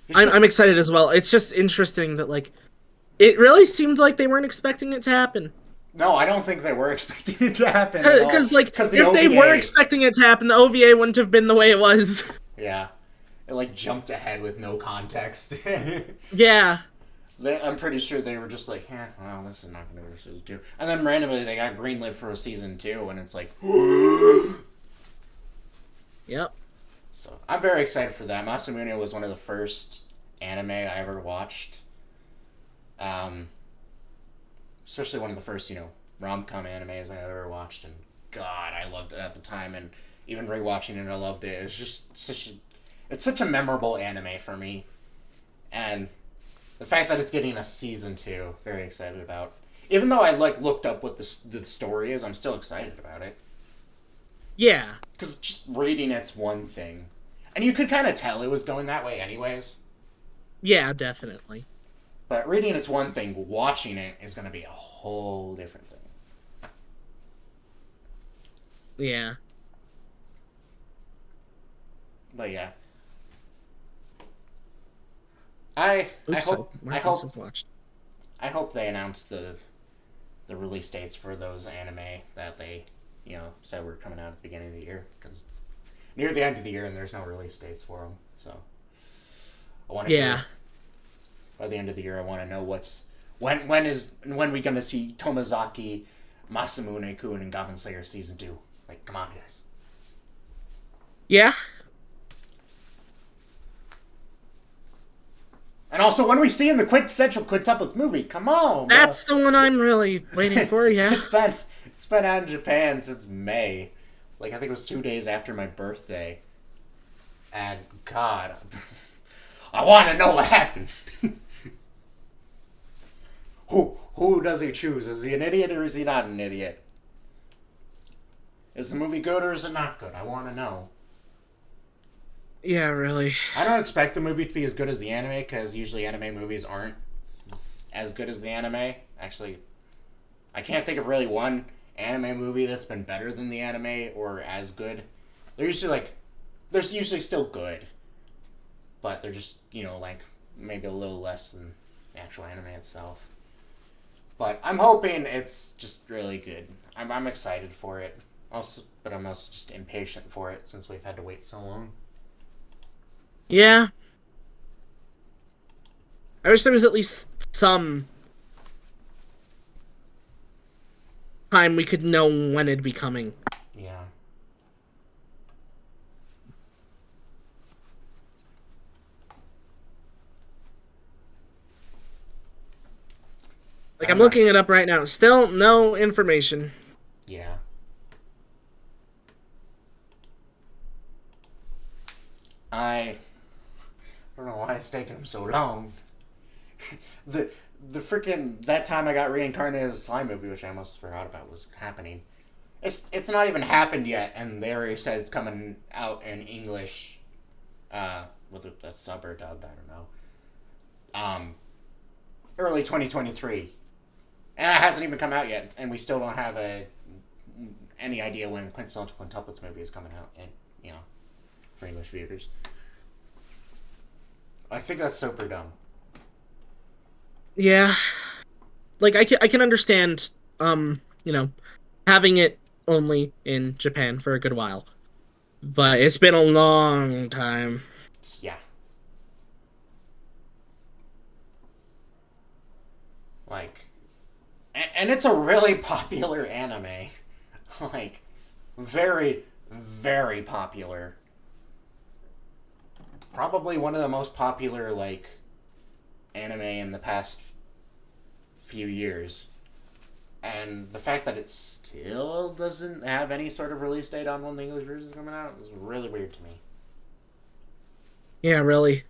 Just the, I'm excited as well. It's just interesting that like it really seemed like they weren't expecting it to happen. no, I don't think they were expecting it to happen at all. Because like Because the if they were OVA, expecting it to happen, the OVA wouldn't have been the way it was. yeah, it like jumped ahead with no context. Yeah. I'm pretty sure they were just like, yeah, well, this is not going to be season 2. And then randomly they got greenlit for a season 2, and it's like, Yep. so I'm very excited for that. Masamune was one of the first anime I ever watched. Um, Especially one of the first, rom-com animes I ever watched, and God, I loved it at the time, and even rewatching it, I loved it. It's just it's such a memorable anime for me, and the fact that it's getting a season 2, very excited about. Even though I like looked up what the story is, I'm still excited about it. Yeah. Because just reading it's one thing, and you could kind of tell it was going that way anyways. Yeah, definitely. But reading it's one thing, watching it is going to be a whole different thing. Yeah. But yeah, I Oops, hope my I house hope is watched. I hope they announce the release dates for those anime that they, said were coming out at the beginning of the year, because it's near the end of the year and there's no release dates for them. So I want to hear by the end of the year. I want to know when we gonna see Tomazaki, Masamune-kun, and Goblin Slayer season 2. Like, come on, guys. Yeah. And also, when we see in the quintessential quintuplets movie, come on, bro. That's the one I'm really waiting for, yeah. It's been out in Japan since May. Like, I think it was 2 days after my birthday. And, God, I want to know what happened. Who does he choose? Is he an idiot or is he not an idiot? Is the movie good or is it not good? I want to know. Yeah, really. I don't expect the movie to be as good as the anime, because usually anime movies aren't as good as the anime. Actually, I can't think of really one anime movie that's been better than the anime or as good. They're usually still good, but they're just, like, maybe a little less than the actual anime itself. But I'm hoping it's just really good. I'm excited for it. But I'm also just impatient for it since we've had to wait so long. Yeah. I wish there was at least some time we could know when it'd be coming. Yeah. Like, I'm looking it up right now. Still no information. Yeah. I don't know why it's taking him so long. the freaking that time I got reincarnated as a slime movie, which I almost forgot about was happening. It's not even happened yet, and they already said it's coming out in English, whether that's sub or dubbed, I don't know. Early 2023, and it hasn't even come out yet, and we still don't have any idea when Quintessential Quintuplets movie is coming out, and for English viewers. I think that's super dumb. Yeah. Like, I can understand, having it only in Japan for a good while. But it's been a long time. Yeah. Like, and it's a really popular anime. Like, very, very popular. Probably one of the most popular, like, anime in the past few years. And the fact that it still doesn't have any sort of release date on when the English version is coming out is really weird to me. Yeah, really.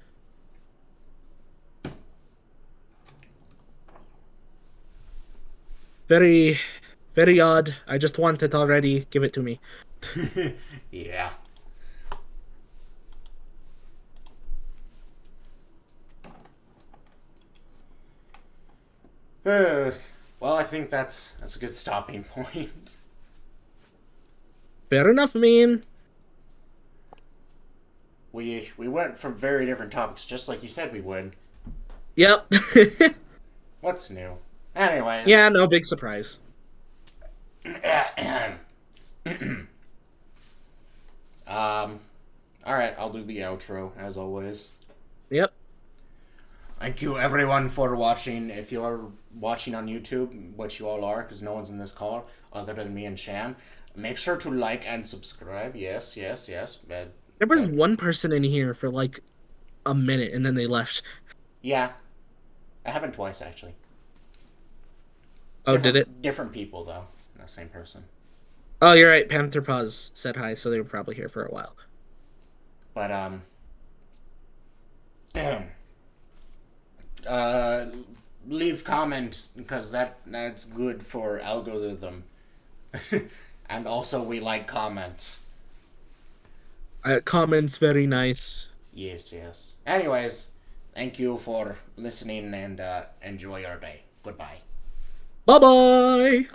Very, very odd. I just want it already. Give it to me. Yeah. Well, I think that's a good stopping point. Fair enough, man. We went from very different topics, just like you said we would. Yep. What's new? Anyway. Yeah, no big surprise. Alright, I'll do the outro, as always. Yep. Thank you, everyone, for watching. If you are watching on YouTube, which you all are, because no one's in this call other than me and Shan, make sure to like and subscribe. Yes. There was one person in here for like a minute, and then they left. Yeah. It happened twice, actually. Oh, did it? Different people, though. Not the same person. Oh, you're right. Panther Paws said hi, so they were probably here for a while. But, leave comments, because that's good for algorithm. And also, we like comments. Comments very nice. Yes. Anyways, thank you for listening, and enjoy your day. Goodbye. Bye-bye!